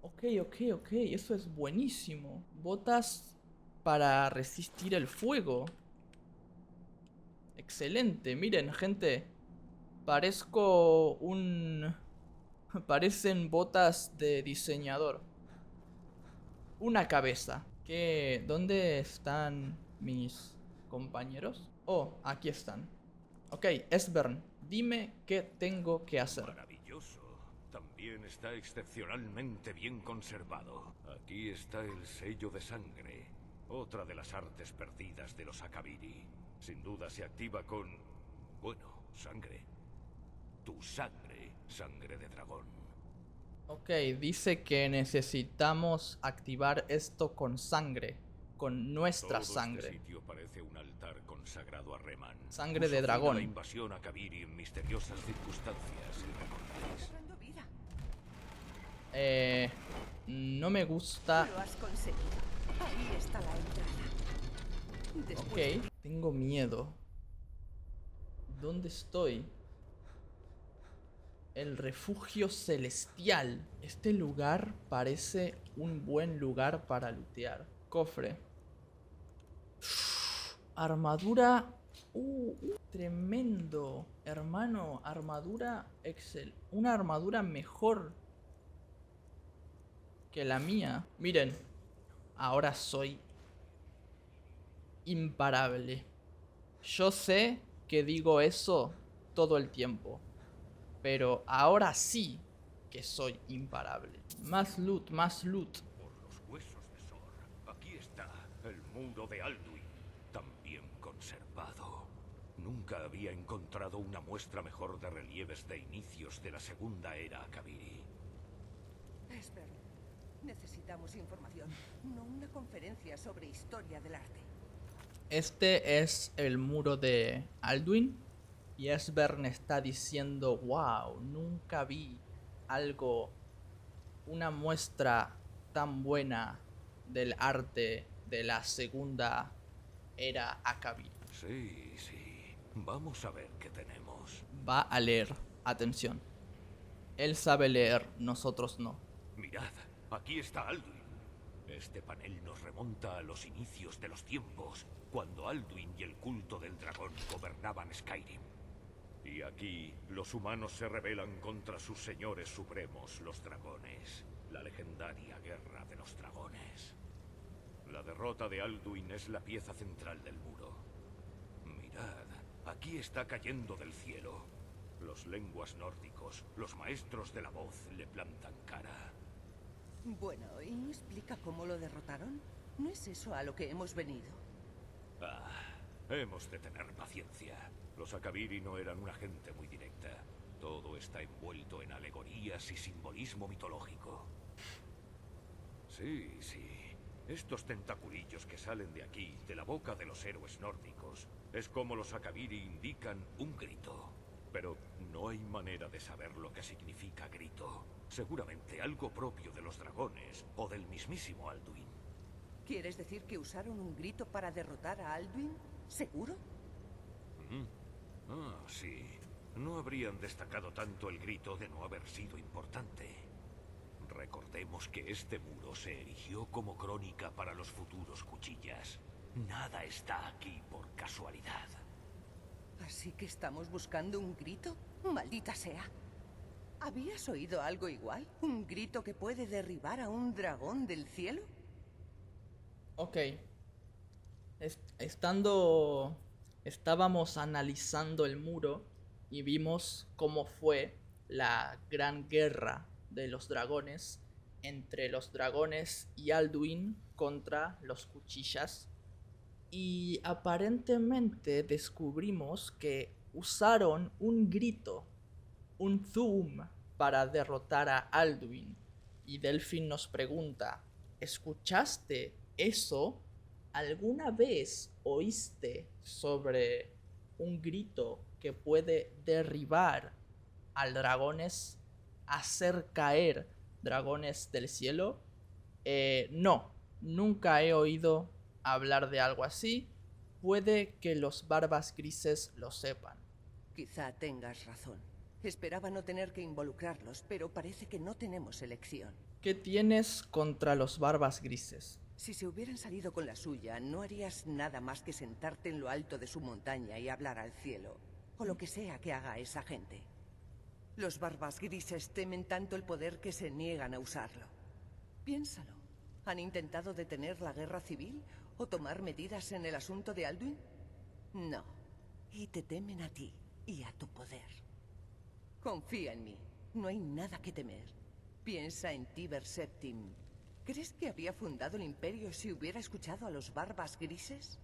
Ok. Eso es buenísimo. Botas para resistir el fuego. Excelente. Miren, gente. Parecen botas de diseñador. Una cabeza. ¿Dónde están mis compañeros? Oh, aquí están. Ok, Esbern, dime qué tengo que hacer. Maravilloso. También está excepcionalmente bien conservado. Aquí está el sello de sangre, otra de las artes perdidas de los Akabiri. Sin duda se activa con... bueno, sangre. Tu sangre, sangre de dragón. Ok, dice que necesitamos activar esto con sangre. Con nuestra sangre. Este sitio parece un altar consagrado a Reman. Sangre de Puso fin a dragón. la invasión Akabiri en misteriosas circunstancias, si recordáis. No me gusta. Lo has conseguido. Ahí está la entrada. Después Ok, tengo miedo. ¿Dónde estoy? El refugio celestial. Este lugar parece un buen lugar para lootear. Cofre. Armadura. Tremendo. Hermano, armadura Excel. Una armadura mejor que la mía. Miren, ahora soy imparable. Yo sé que digo eso todo el tiempo, pero ahora sí que soy imparable. Más loot, más loot. Por los huesos de Sor, aquí está el muro de Alduin, también conservado. Nunca había encontrado una muestra mejor de relieves de inicios de la segunda era Akabiri. Esbern, necesitamos información, no una conferencia sobre historia del arte. Este es el muro de Alduin. Y Esbern está diciendo, wow, nunca vi algo, una muestra tan buena del arte de la segunda era Akabiri. Sí, sí. Vamos a ver qué tenemos. Va a leer, atención. Él sabe leer, nosotros no. Mirad, aquí está Alduin. Este panel nos remonta a los inicios de los tiempos, cuando Alduin y el culto del dragón gobernaban Skyrim. Y aquí, los humanos se rebelan contra sus señores supremos, los dragones. La legendaria Guerra de los Dragones. La derrota de Alduin es la pieza central del muro. Mirad, aquí está cayendo del cielo. Los lenguas nórdicos, los maestros de la voz, le plantan cara. Bueno, ¿y explica cómo lo derrotaron? ¿No es eso a lo que hemos venido? Hemos de tener paciencia. Los Akabiri no eran una gente muy directa. Todo está envuelto en alegorías y simbolismo mitológico. Sí, sí. Estos tentaculillos que salen de aquí, de la boca de los héroes nórdicos, es como los Akabiri indican un grito. Pero no hay manera de saber lo que significa grito. Seguramente algo propio de los dragones o del mismísimo Alduin. ¿Quieres decir que usaron un grito para derrotar a Alduin? ¿Seguro? Sí. No habrían destacado tanto el grito de no haber sido importante. Recordemos que este muro se erigió como crónica para los futuros cuchillas. Nada está aquí por casualidad. ¿Así que estamos buscando un grito? ¡Maldita sea! ¿Habías oído algo igual? ¿Un grito que puede derribar a un dragón del cielo? Ok. Estábamos analizando el muro y vimos cómo fue la gran guerra de los dragones entre los dragones y Alduin contra los cuchillas. Y aparentemente descubrimos que usaron un grito, un zoom, para derrotar a Alduin. Y Delfin nos pregunta, ¿escuchaste eso? ¿Alguna vez oíste sobre un grito que puede derribar a dragones, hacer caer dragones del cielo? No, nunca he oído hablar de algo así. Puede que los barbas grises lo sepan. Quizá tengas razón. Esperaba no tener que involucrarlos, pero parece que no tenemos elección. ¿Qué tienes contra los barbas grises? Si se hubieran salido con la suya, no harías nada más que sentarte en lo alto de su montaña y hablar al cielo, o lo que sea que haga esa gente. Los barbas grises temen tanto el poder que se niegan a usarlo. Piénsalo. ¿Han intentado detener la guerra civil o tomar medidas en el asunto de Alduin? No. Y te temen a ti, y a tu poder. Confía en mí. No hay nada que temer. Piensa en Tiber Septim. ¿Crees que habría fundado el imperio si hubiera escuchado a los barbas grises?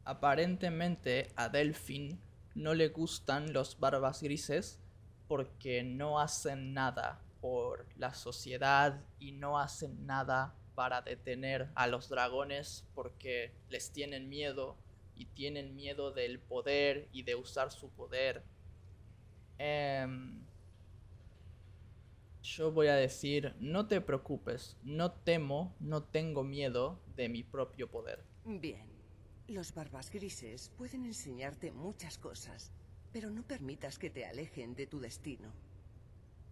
Aparentemente a Delfin no le gustan los barbas grises porque no hacen nada por la sociedad y no hacen nada para detener a los dragones porque les tienen miedo y tienen miedo del poder y de usar su poder. Yo voy a decir, no te preocupes, no temo, no tengo miedo de mi propio poder. Bien. Los barbas grises pueden enseñarte muchas cosas, pero no permitas que te alejen de tu destino.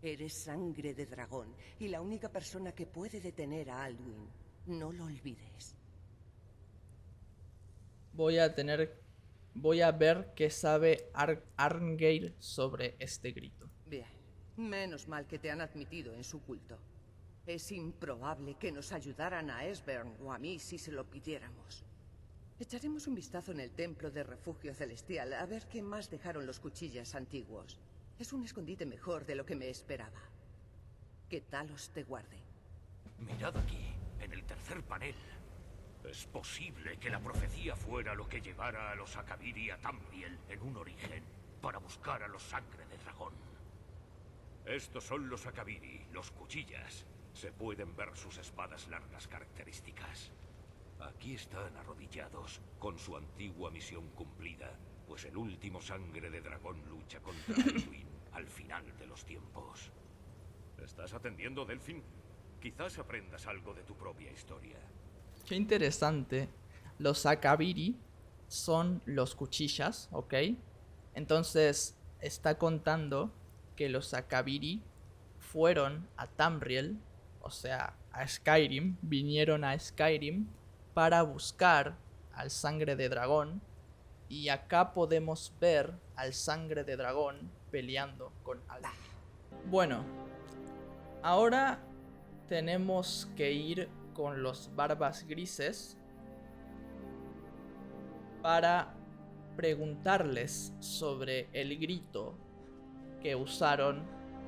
Eres sangre de dragón y la única persona que puede detener a Alduin. No lo olvides. Voy a ver qué sabe Arngeir sobre este grito. Bien. Menos mal que te han admitido en su culto. Es improbable que nos ayudaran a Esbern o a mí si se lo pidiéramos. Echaremos un vistazo en el templo de refugio celestial a ver qué más dejaron los cuchillas antiguos. Es un escondite mejor de lo que me esperaba. Que Talos te guarde. Mirad aquí, en el tercer panel. Es posible que la profecía fuera lo que llevara a los Akaviri a Tamriel en un origen para buscar a los sangre de dragón. Estos son los Akaviri, los cuchillas. Se pueden ver sus espadas largas características. Aquí están arrodillados, con su antigua misión cumplida, pues el último sangre de dragón lucha contra Alduin al final de los tiempos. ¿Estás atendiendo, Delfin? Quizás aprendas algo de tu propia historia. Qué interesante. Los Akaviri son los cuchillas, ¿ok? Entonces está contando que los Akaviri fueron a Tamriel, o sea, a Skyrim, vinieron a Skyrim para buscar al sangre de dragón, y acá podemos ver al sangre de dragón peleando con Alduin. Bueno, ahora tenemos que ir con los barbas grises para preguntarles sobre el grito que usaron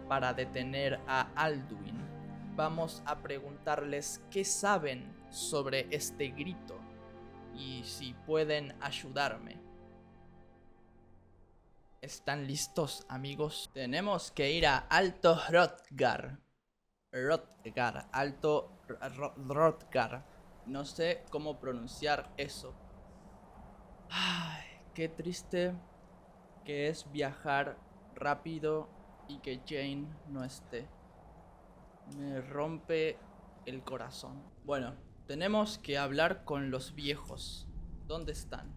para detener a Alduin. Vamos a preguntarles qué saben sobre este grito y si pueden ayudarme. ¿Están listos, amigos? Tenemos que ir a Alto Hrothgar. Alto Hrothgar. No sé cómo pronunciar eso. Ay, qué triste que es viajar rápido y que Jane no esté. Me rompe el corazón. Bueno, tenemos que hablar con los viejos. ¿Dónde están?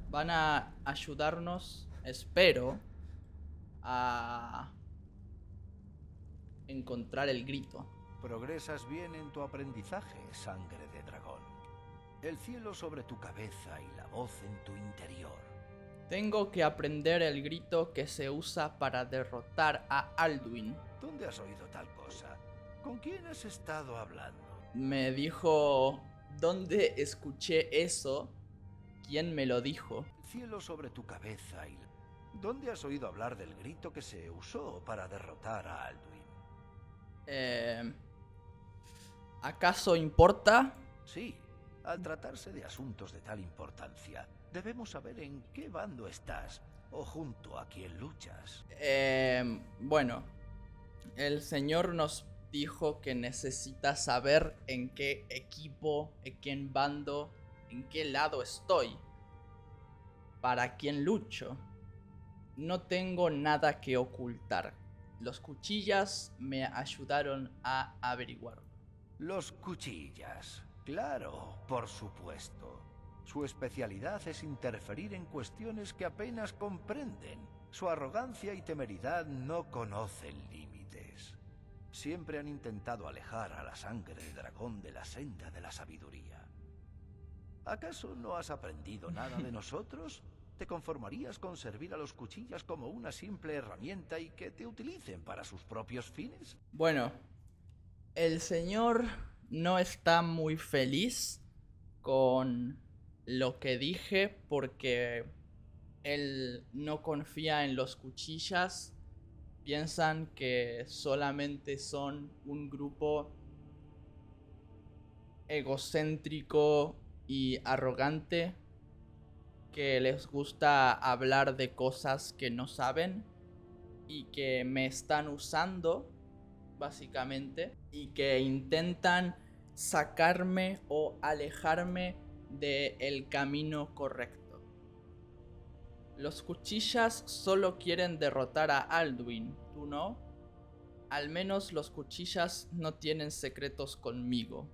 Van a ayudarnos, espero, a encontrar el grito. Progresas bien en tu aprendizaje, sangre de dragón. El cielo sobre tu cabeza y la voz en tu interior. Tengo que aprender el grito que se usa para derrotar a Alduin. ¿Dónde has oído tal cosa? ¿Con quién has estado hablando? Me dijo... ¿Dónde escuché eso? ¿Quién me lo dijo? El cielo sobre tu cabeza y... ¿Dónde has oído hablar del grito que se usó para derrotar a Alduin? ¿Acaso importa? Sí, al tratarse de asuntos de tal importancia, debemos saber en qué bando estás o junto a quién luchas. Bueno, el señor nos dijo que necesita saber en qué equipo, en qué bando, en qué lado estoy, para quién lucho. No tengo nada que ocultar. Los cuchillas me ayudaron a averiguarlo. Los cuchillas, claro, por supuesto. Su especialidad es interferir en cuestiones que apenas comprenden. Su arrogancia y temeridad no conocen límites. Siempre han intentado alejar a la sangre de dragón de la senda de la sabiduría. ¿Acaso no has aprendido nada de nosotros? ¿Te conformarías con servir a los cuchillas como una simple herramienta y que te utilicen para sus propios fines? Bueno, el señor no está muy feliz con lo que dije porque él no confía en los cuchillas. Piensan que solamente son un grupo egocéntrico y arrogante que les gusta hablar de cosas que no saben y que me están usando, básicamente, y que intentan sacarme o alejarme del camino correcto. Los cuchillas solo quieren derrotar a Alduin, ¿tú no? Al menos los cuchillas no tienen secretos conmigo.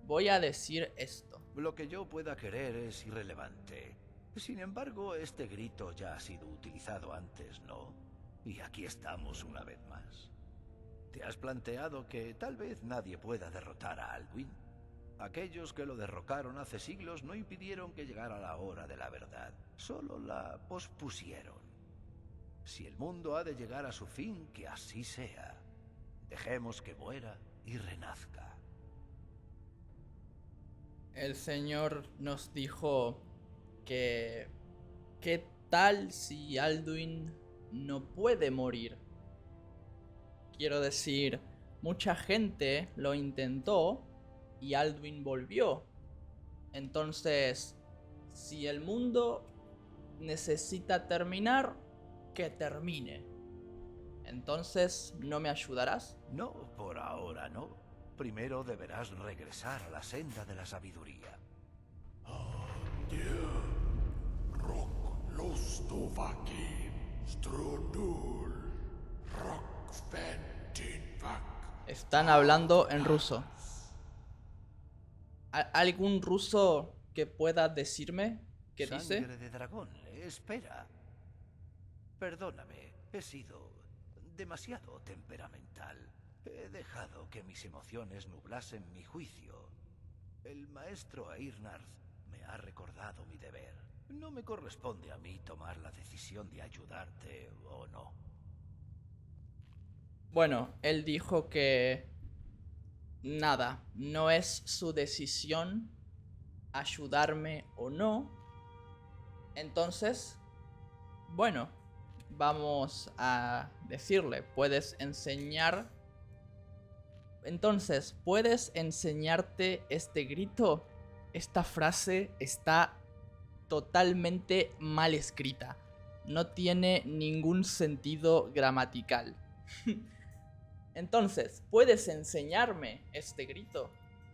Voy a decir esto. Lo que yo pueda querer es irrelevante. Sin embargo, este grito ya ha sido utilizado antes, ¿no? Y aquí estamos una vez más. ¿Te has planteado que tal vez nadie pueda derrotar a Alduin? Aquellos que lo derrocaron hace siglos no impidieron que llegara la hora de la verdad, solo la pospusieron. Si el mundo ha de llegar a su fin, que así sea. Dejemos que muera y renazca. El Señor nos dijo que ¿qué tal si Alduin no puede morir? Quiero decir, mucha gente lo intentó y Alduin volvió. Entonces, si el mundo necesita terminar, que termine. Entonces, ¿no me ayudarás? No, por ahora no. Primero deberás regresar a la senda de la sabiduría. Están hablando en ruso. ¿Algún ruso que pueda decirme qué dice? Sangre de dragón, espera. Perdóname, he sido demasiado temperamental. He dejado que mis emociones nublasen mi juicio. El maestro Eirnarth me ha recordado mi deber. No me corresponde a mí tomar la decisión de ayudarte o no. Bueno, él dijo que nada, no es su decisión ayudarme o no. Entonces, bueno, vamos a decirle, puedes enseñar. Entonces, ¿puedes enseñarte este grito? Esta frase está totalmente mal escrita. No tiene ningún sentido gramatical. Entonces, ¿puedes enseñarme este grito?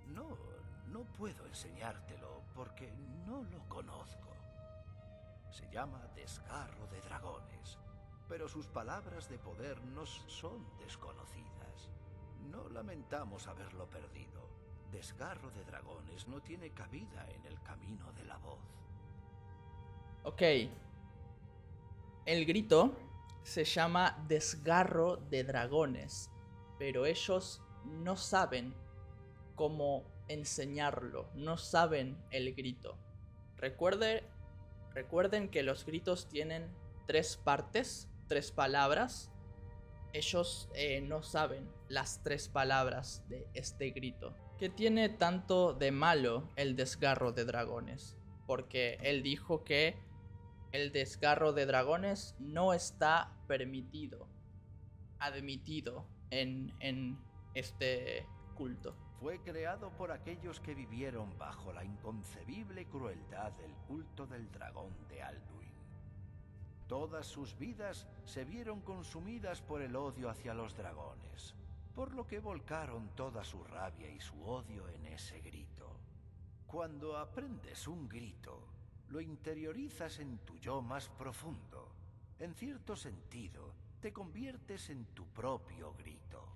No puedo enseñártelo porque no lo conozco. Se llama Desgarro de Dragones, pero sus palabras de poder nos son desconocidas. No lamentamos haberlo perdido. Desgarro de Dragones no tiene cabida en el camino de la voz. Ok. El grito se llama Desgarro de Dragones, pero ellos no saben cómo enseñarlo, no saben el grito. Recuerden que los gritos tienen 3 partes, 3 palabras. Ellos no saben las 3 palabras de este grito. ¿Qué tiene tanto de malo el desgarro de dragones? Porque él dijo que el desgarro de dragones no está admitido en este culto. Fue creado por aquellos que vivieron bajo la inconcebible crueldad del culto del dragón de Alduin. Todas sus vidas se vieron consumidas por el odio hacia los dragones, por lo que volcaron toda su rabia y su odio en ese grito. Cuando aprendes un grito, lo interiorizas en tu yo más profundo. En cierto sentido, te conviertes en tu propio grito.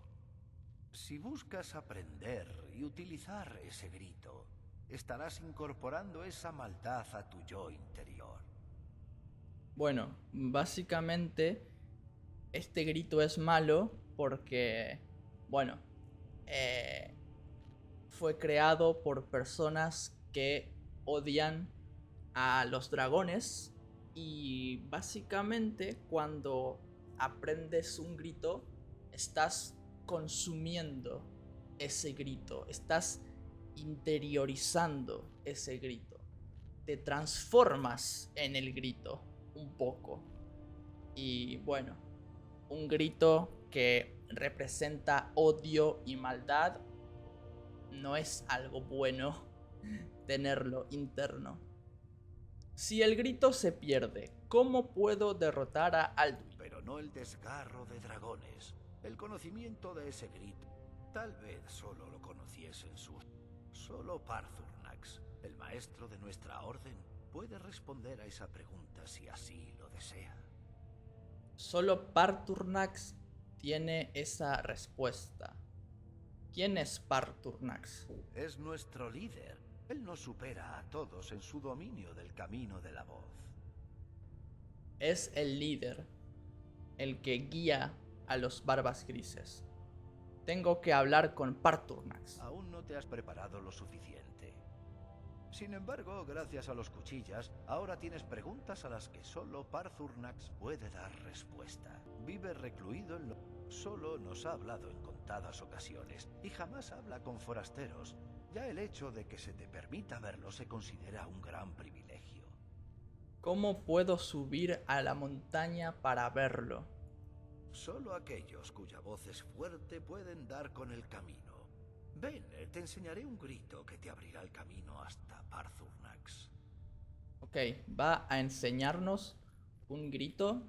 Si buscas aprender y utilizar ese grito, estarás incorporando esa maldad a tu yo interior. Bueno, básicamente este grito es malo porque, bueno, fue creado por personas que odian a los dragones y básicamente cuando aprendes un grito estás consumiendo ese grito, estás interiorizando ese grito, te transformas en el grito. un poco. Y bueno, un grito que representa odio y maldad no es algo bueno tenerlo interno. Si el grito se pierde, ¿cómo puedo derrotar a Alduin? Pero no el desgarro de dragones. El conocimiento de ese grito. Tal vez solo lo conociesen sus... Solo Paarthurnax, el maestro de nuestra orden, puede responder a esa pregunta si así lo desea. Solo Paarthurnax tiene esa respuesta. ¿Quién es Paarthurnax? Es nuestro líder. Él nos supera a todos en su dominio del camino de la voz. Es el líder, el que guía a los barbas grises. Tengo que hablar con Paarthurnax. Aún no te has preparado lo suficiente. Sin embargo, gracias a los cuchillas, ahora tienes preguntas a las que solo Paarthurnax puede dar respuesta. Vive recluido en lo... Solo nos ha hablado en contadas ocasiones y jamás habla con forasteros. Ya el hecho de que se te permita verlo se considera un gran privilegio. ¿Cómo puedo subir a la montaña para verlo? Solo aquellos cuya voz es fuerte pueden dar con el camino. Ven, te enseñaré un grito que te abrirá el camino hasta Paarthurnax. Ok, va a enseñarnos un grito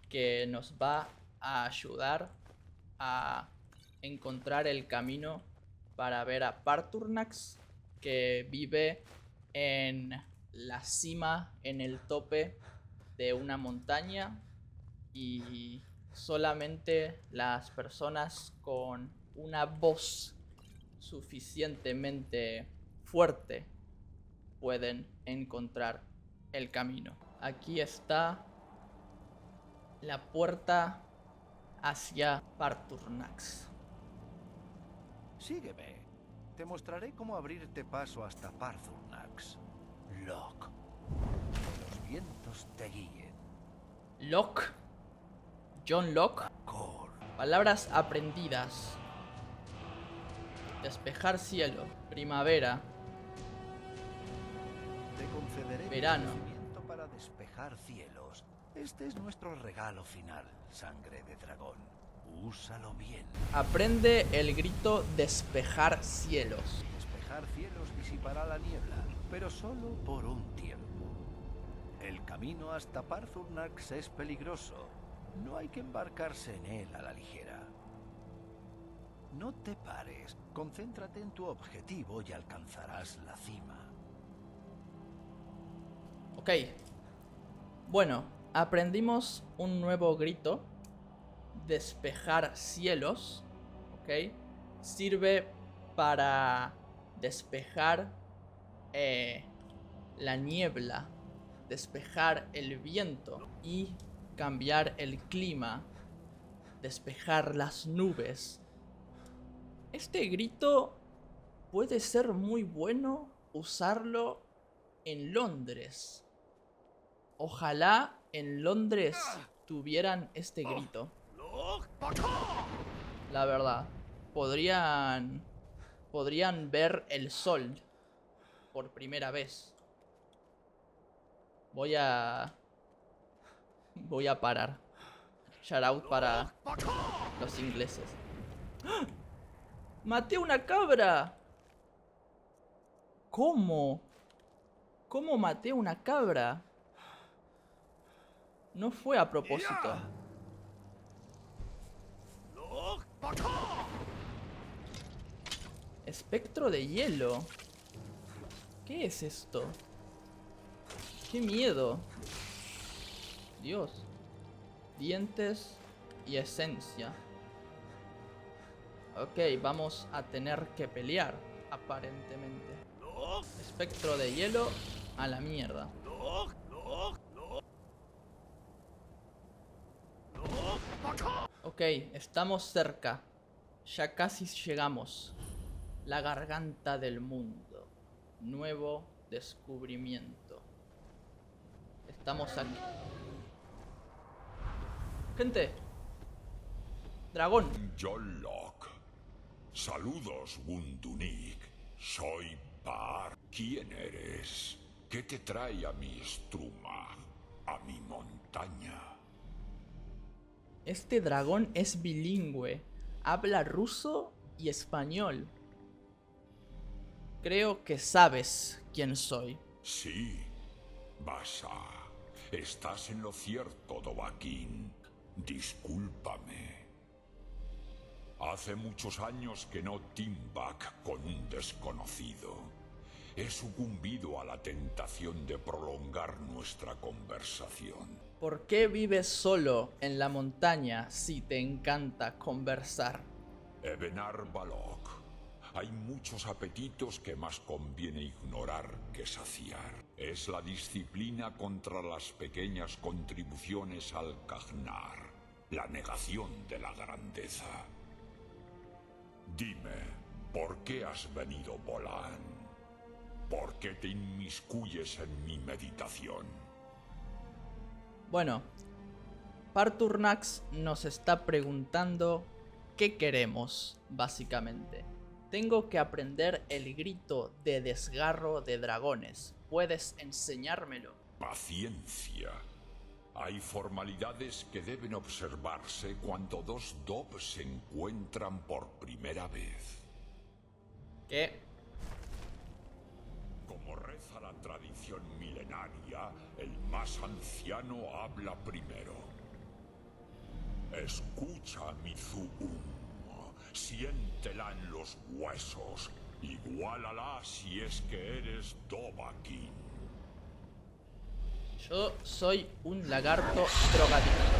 que nos va a ayudar a encontrar el camino para ver a Paarthurnax, que vive en la cima, en el tope de una montaña, y solamente las personas con una voz suficientemente fuerte pueden encontrar el camino. Aquí está la puerta hacia Paarthurnax. Sígueme. Te mostraré cómo abrirte paso hasta Paarthurnax. Locke. Que los vientos te guíen. Locke. John Locke. Cor. Palabras aprendidas. Despejar cielo. Primavera. Te concederé verano. conocimiento para despejar cielos. Este es nuestro regalo final, sangre de dragón. Úsalo bien. Aprende el grito despejar cielos. Despejar cielos disipará la niebla, pero solo por un tiempo. El camino hasta Paarthurnax es peligroso. No hay que embarcarse en él a la ligera. No te pares. Concéntrate en tu objetivo y alcanzarás la cima. Ok. Bueno, aprendimos un nuevo grito. Despejar cielos. Ok. Sirve para despejar la niebla. Despejar el viento. Y cambiar el clima. Despejar las nubes. Este grito puede ser muy bueno usarlo en Londres. Ojalá en Londres tuvieran este grito. La verdad, podrían ver el sol por primera vez. Voy a parar. Shout out para los ingleses. ¡Ah! ¡Maté una cabra! ¿Cómo? ¿Cómo maté una cabra? No fue a propósito. Espectro de hielo. ¿Qué es esto? ¡Qué miedo! Dios. Dientes y esencia. Ok, vamos a tener que pelear, aparentemente. Espectro de hielo a la mierda. Ok, estamos cerca. Ya casi llegamos. La garganta del mundo. Nuevo descubrimiento. Estamos aquí. Gente. Dragón. John Locke. Saludos, Gundunik. Soy Par. ¿Quién eres? ¿Qué te trae a mi Struma? a mi montaña. Este dragón es bilingüe. Habla ruso y español. Creo que sabes quién soy. Sí, Basa. Estás en lo cierto, Dovahkiin. Discúlpame. Hace muchos años que no Timbuk con un desconocido. He sucumbido a la tentación de prolongar nuestra conversación. ¿Por qué vives solo en la montaña si te encanta conversar? Ebenar Balok. Hay muchos apetitos que más conviene ignorar que saciar. Es la disciplina contra las pequeñas contribuciones al Kagnar, la negación de la grandeza. Dime, ¿por qué has venido, Bolan? ¿Por qué te inmiscuyes en mi meditación? Bueno, Paarthurnax nos está preguntando qué queremos, básicamente. Tengo que aprender el grito de desgarro de dragones. ¿Puedes enseñármelo? Paciencia. Hay formalidades que deben observarse cuando dos Dob se encuentran por primera vez. ¿Qué? Como reza la tradición milenaria, el más anciano habla primero. Escucha mi Zu-Um. Siéntela en los huesos. Igualala si es que eres Dovahkiin. Yo soy un lagarto drogadicto.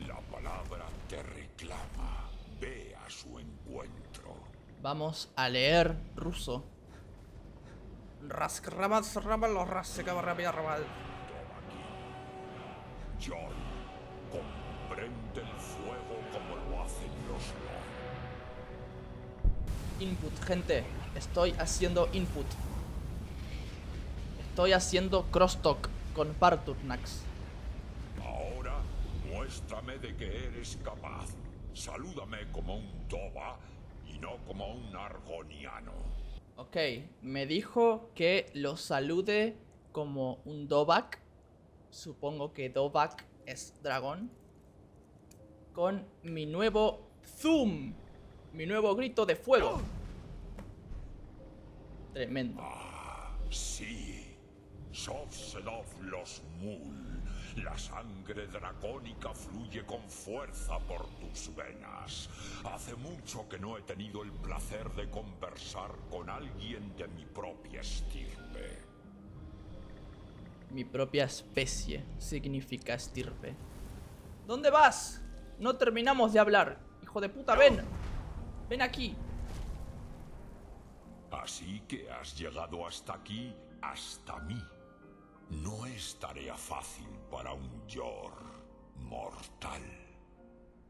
La palabra te reclama. Ve a su encuentro. Vamos a leer ruso. John, comprende el fuego como lo hacen los Lord. Input, gente. Estoy haciendo input. Estoy haciendo crosstalk con Paarthurnax. Ahora, muéstrame de que eres capaz. Salúdame como un Doba y no como un argoniano. Ok, me dijo que lo salude como un Dovahk. Supongo que Dovahk es dragón. Con mi nuevo Zoom. Mi nuevo grito de fuego. Tremendo. Sí. Sov-Sedov los Mul. La sangre dracónica fluye con fuerza por tus venas. Hace mucho que no he tenido el placer de conversar con alguien de mi propia estirpe. Mi propia especie significa estirpe. ¿Dónde vas? No terminamos de hablar. Hijo de puta, ven. Ven aquí. Así que has llegado hasta aquí, hasta mí. No es tarea fácil para un Yor mortal.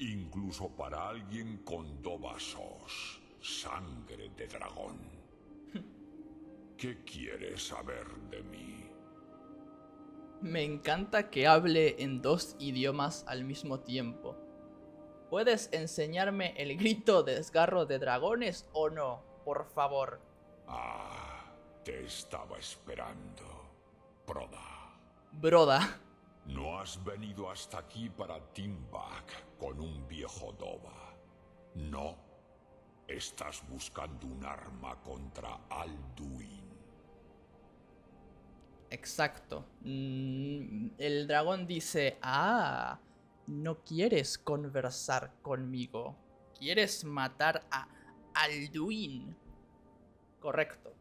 Incluso para alguien con Dobasos, sangre de dragón. ¿Qué quieres saber de mí? Me encanta que hable en dos idiomas al mismo tiempo. ¿Puedes enseñarme el grito de desgarro de dragones o no? Por favor. Te estaba esperando. Broda. No has venido hasta aquí para Timbuk con un viejo Doba. No. Estás buscando un arma contra Alduin. Exacto. El dragón dice, no quieres conversar conmigo. Quieres matar a Alduin. Correcto.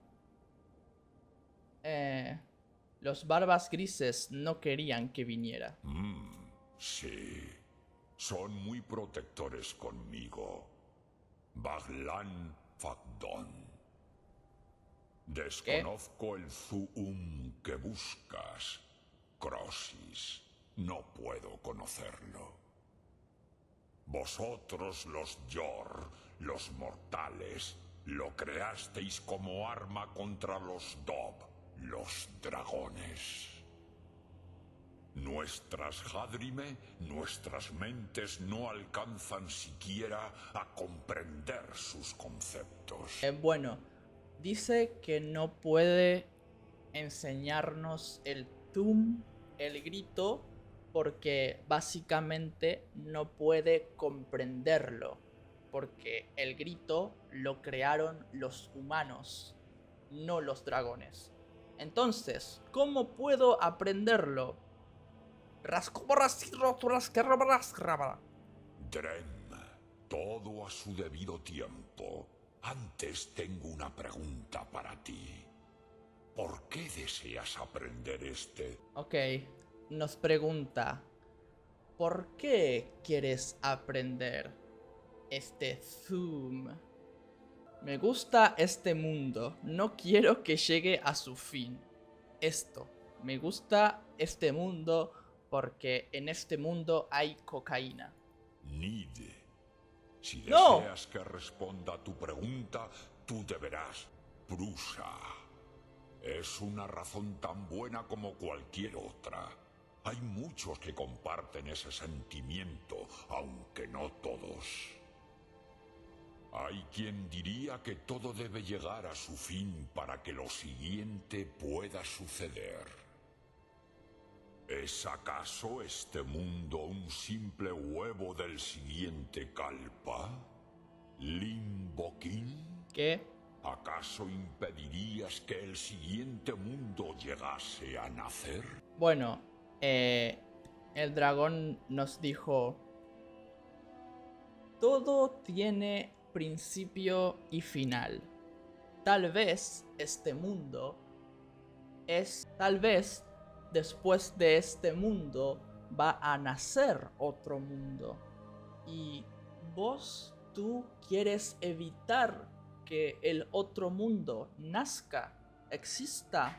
Los barbas grises no querían que viniera. Sí. Son muy protectores conmigo. Baglan Fagdon. Desconozco el Zu-Um que buscas. Crosis. No puedo conocerlo. Vosotros los Yor, los mortales, lo creasteis como arma contra los Dob, los dragones. Nuestras Hadrime, nuestras mentes no alcanzan siquiera a comprender sus conceptos. Bueno, dice que no puede enseñarnos el Thum, el grito, porque básicamente no puede comprenderlo, porque el grito lo crearon los humanos, no los dragones. Entonces, ¿cómo puedo aprenderlo? Drem, todo a su debido tiempo. Antes tengo una pregunta para ti. ¿Por qué deseas aprender este? Ok, nos pregunta, ¿por qué quieres aprender este Thum? Me gusta este mundo, no quiero que llegue a su fin. Me gusta este mundo porque en este mundo hay cocaína. Nid. Si ¡No! deseas que responda a tu pregunta, tú deberás. Prusa. Es una razón tan buena como cualquier otra. Hay muchos que comparten ese sentimiento, aunque no todos. Hay quien diría que todo debe llegar a su fin para que lo siguiente pueda suceder. ¿Es acaso este mundo un simple huevo del siguiente Kalpa? ¿Limbokin? ¿Qué? ¿Acaso impedirías que el siguiente mundo llegase a nacer? Bueno, el dragón nos dijo, todo tiene principio y final. Tal vez este mundo tal vez después de este mundo va a nacer otro mundo. Y tú quieres evitar que el otro mundo nazca, exista.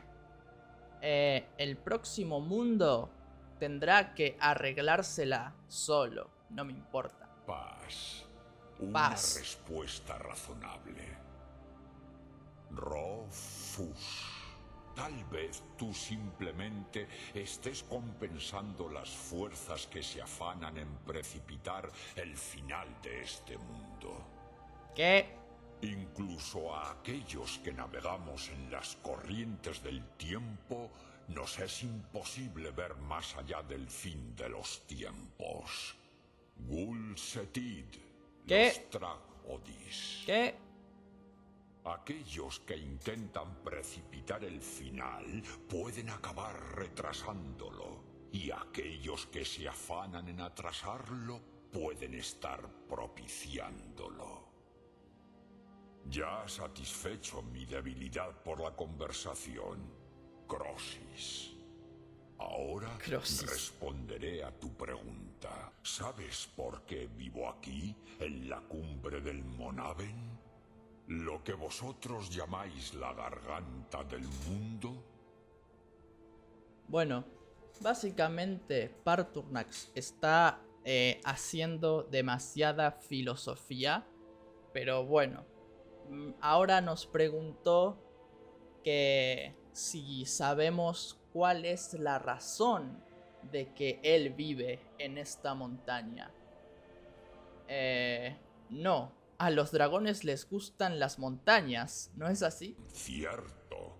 El próximo mundo tendrá que arreglársela solo, no me importa. Paz. Una Paz. respuesta razonable. Rofus. Tal vez tú simplemente estés compensando las fuerzas que se afanan en precipitar el final de este mundo. ¿Qué? Incluso a aquellos que navegamos en las corrientes del tiempo, nos es imposible ver más allá del fin de los tiempos. Gulsetid. ¿Qué? Los Tragodis. ¿Qué? Aquellos que intentan precipitar el final pueden acabar retrasándolo, y aquellos que se afanan en atrasarlo pueden estar propiciándolo. Ya satisfecho mi debilidad por la conversación, Crosis. Ahora responderé a tu pregunta. ¿Sabes por qué vivo aquí, en la cumbre del Monaven? ¿Lo que vosotros llamáis la garganta del mundo? Bueno, básicamente Paarthurnax está haciendo demasiada filosofía, pero bueno, ahora nos preguntó que si sabemos cuál es la razón de que él vive en esta montaña. No. A los dragones les gustan las montañas, ¿no es así? Cierto.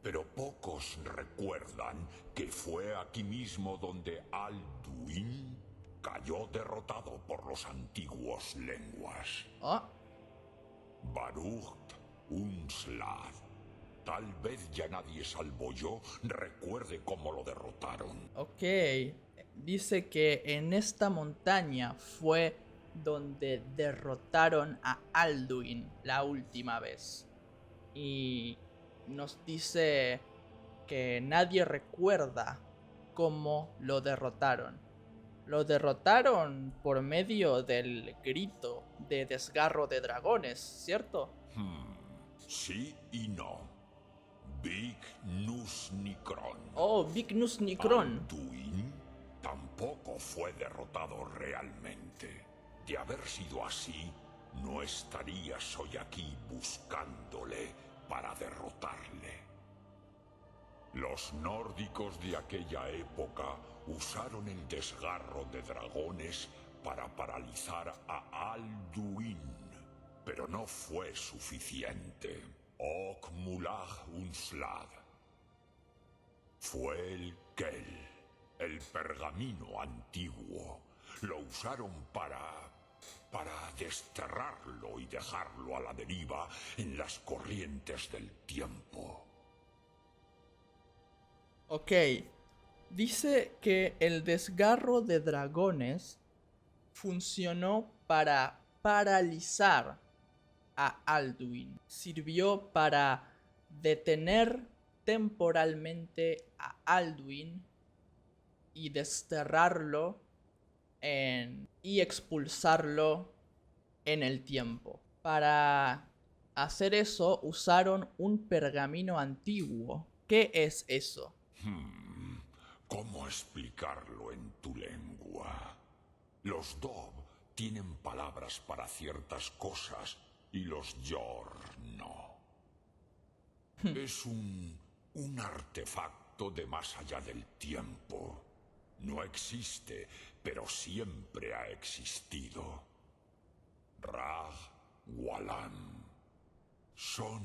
Pero pocos recuerdan que fue aquí mismo donde Alduin cayó derrotado por los antiguos lenguas. ¿Ah? Barucht Unslad. Tal vez ya nadie salvo yo recuerde cómo lo derrotaron. Ok. Dice que en esta montaña fue donde derrotaron a Alduin la última vez. Y nos dice que nadie recuerda cómo lo derrotaron. Lo derrotaron por medio del grito de desgarro de dragones, ¿cierto? Sí y no. Vignusnikron. Oh, Vignusnikron. Alduin tampoco fue derrotado realmente. De haber sido así, no estarías hoy aquí buscándole para derrotarle. Los nórdicos de aquella época usaron el desgarro de dragones para paralizar a Alduin, pero no fue suficiente. Ok Mulach Unslad. Fue el Kel, el pergamino antiguo. Lo usaron para desterrarlo y dejarlo a la deriva en las corrientes del tiempo. Ok. Dice que el desgarro de dragones funcionó para paralizar a Alduin. Sirvió para detener temporalmente a Alduin y desterrarlo y expulsarlo en el tiempo. Para hacer eso usaron un pergamino antiguo. ¿Qué es eso? ¿Cómo explicarlo en tu lengua? Los Dov tienen palabras para ciertas cosas y los Yor no. Es un artefacto de más allá del tiempo. No existe, pero siempre ha existido. Rag, Walan. Son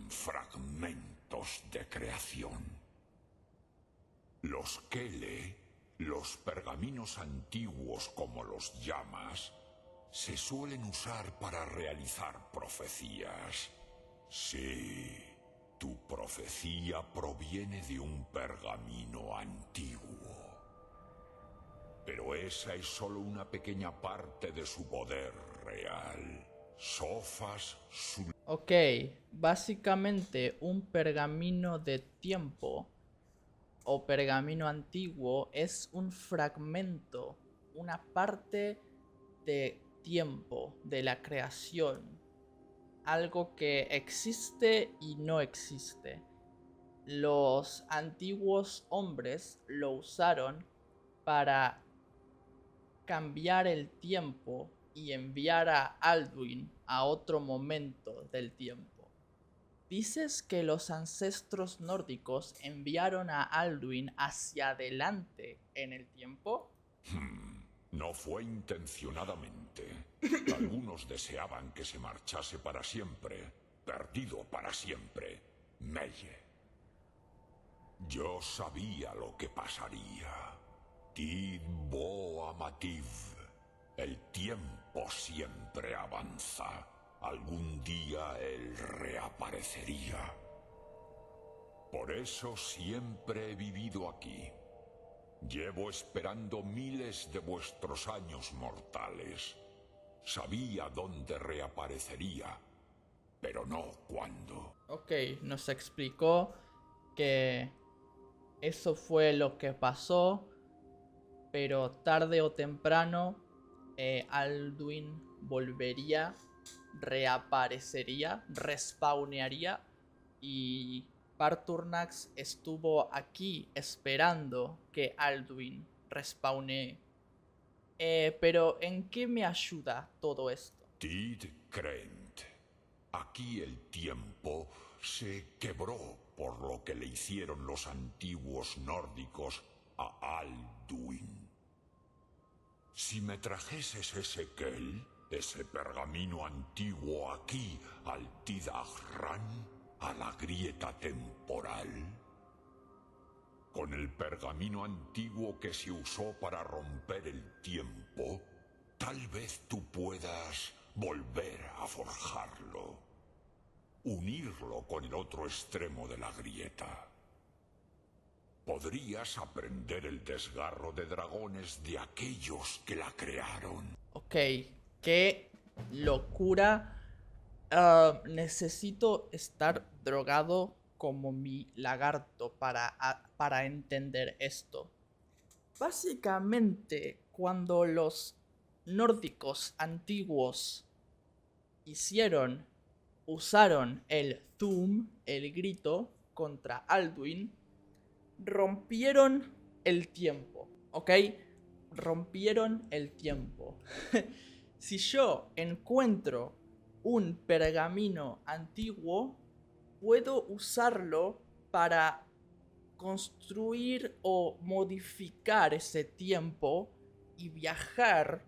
fragmentos de creación. Los Kele, los pergaminos antiguos como los llamas, se suelen usar para realizar profecías. Sí, tu profecía proviene de un pergamino antiguo. Pero esa es solo una pequeña parte de su poder real. Sofas Ok, básicamente un pergamino de tiempo o pergamino antiguo es un fragmento, una parte de tiempo de la creación, algo que existe y no existe. Los antiguos hombres lo usaron para cambiar el tiempo y enviar a Alduin a otro momento del tiempo. ¿Dices que los ancestros nórdicos enviaron a Alduin hacia adelante en el tiempo? No fue intencionadamente. Algunos deseaban que se marchase para siempre, perdido para siempre, Meye. Yo sabía lo que pasaría. Tid Bo Amativ. El tiempo siempre avanza. Algún día él reaparecería. Por eso siempre he vivido aquí. Llevo esperando miles de vuestros años mortales. Sabía dónde reaparecería, pero no cuándo. Ok, nos explicó que eso fue lo que pasó, pero tarde o temprano Alduin volvería, reaparecería, respawnearía y Paarthurnax estuvo aquí esperando que Alduin respawnee. Pero ¿en qué me ayuda todo esto? Tid Krent. Aquí el tiempo se quebró por lo que le hicieron los antiguos nórdicos a Alduin. Si me trajeses ese Kel, ese pergamino antiguo aquí al Tid Ahran, a la grieta temporal, con el pergamino antiguo que se usó para romper el tiempo, tal vez tú puedas volver a forjarlo, unirlo con el otro extremo de la grieta. Podrías aprender el desgarro de dragones de aquellos que la crearon. Ok, qué locura. Necesito estar drogado como mi lagarto para entender esto. Básicamente, cuando los nórdicos antiguos usaron el Thum, el grito, contra Alduin, rompieron el tiempo, ¿ok? Rompieron el tiempo. Si yo encuentro un pergamino antiguo, puedo usarlo para construir o modificar ese tiempo y viajar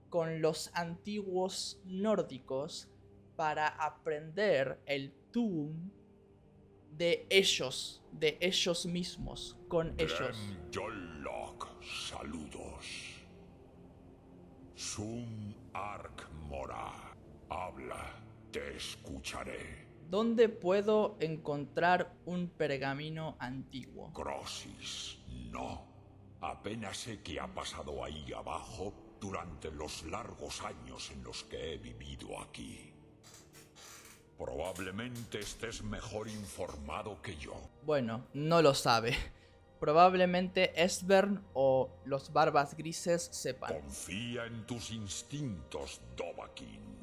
con los antiguos nórdicos para aprender el Thum de ellos mismos, con ellos. Yolok, saludos. Sum Ark Mora, habla, te escucharé. ¿Dónde puedo encontrar un pergamino antiguo? Crosis, no. Apenas sé qué ha pasado ahí abajo durante los largos años en los que he vivido aquí. Probablemente estés mejor informado que yo. Bueno, no lo sabe. Probablemente Esbern o los Barbas Grises sepan. Confía en tus instintos, Dovahkiin.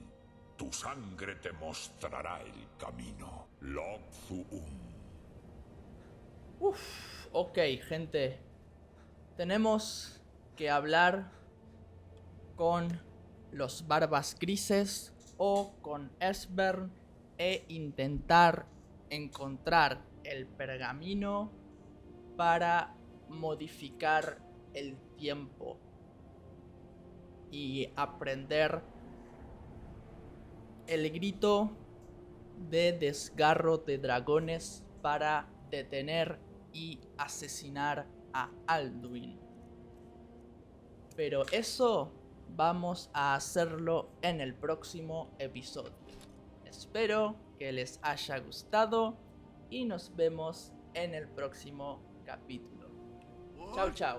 Tu sangre te mostrará el camino. Log-Thu'um. Ok, gente. Tenemos que hablar con los Barbas Grises o con Esbern e intentar encontrar el pergamino para modificar el tiempo y aprender el grito de desgarro de dragones para detener y asesinar a Alduin. Pero eso vamos a hacerlo en el próximo episodio. Espero que les haya gustado y nos vemos en el próximo capítulo. Chao, chao.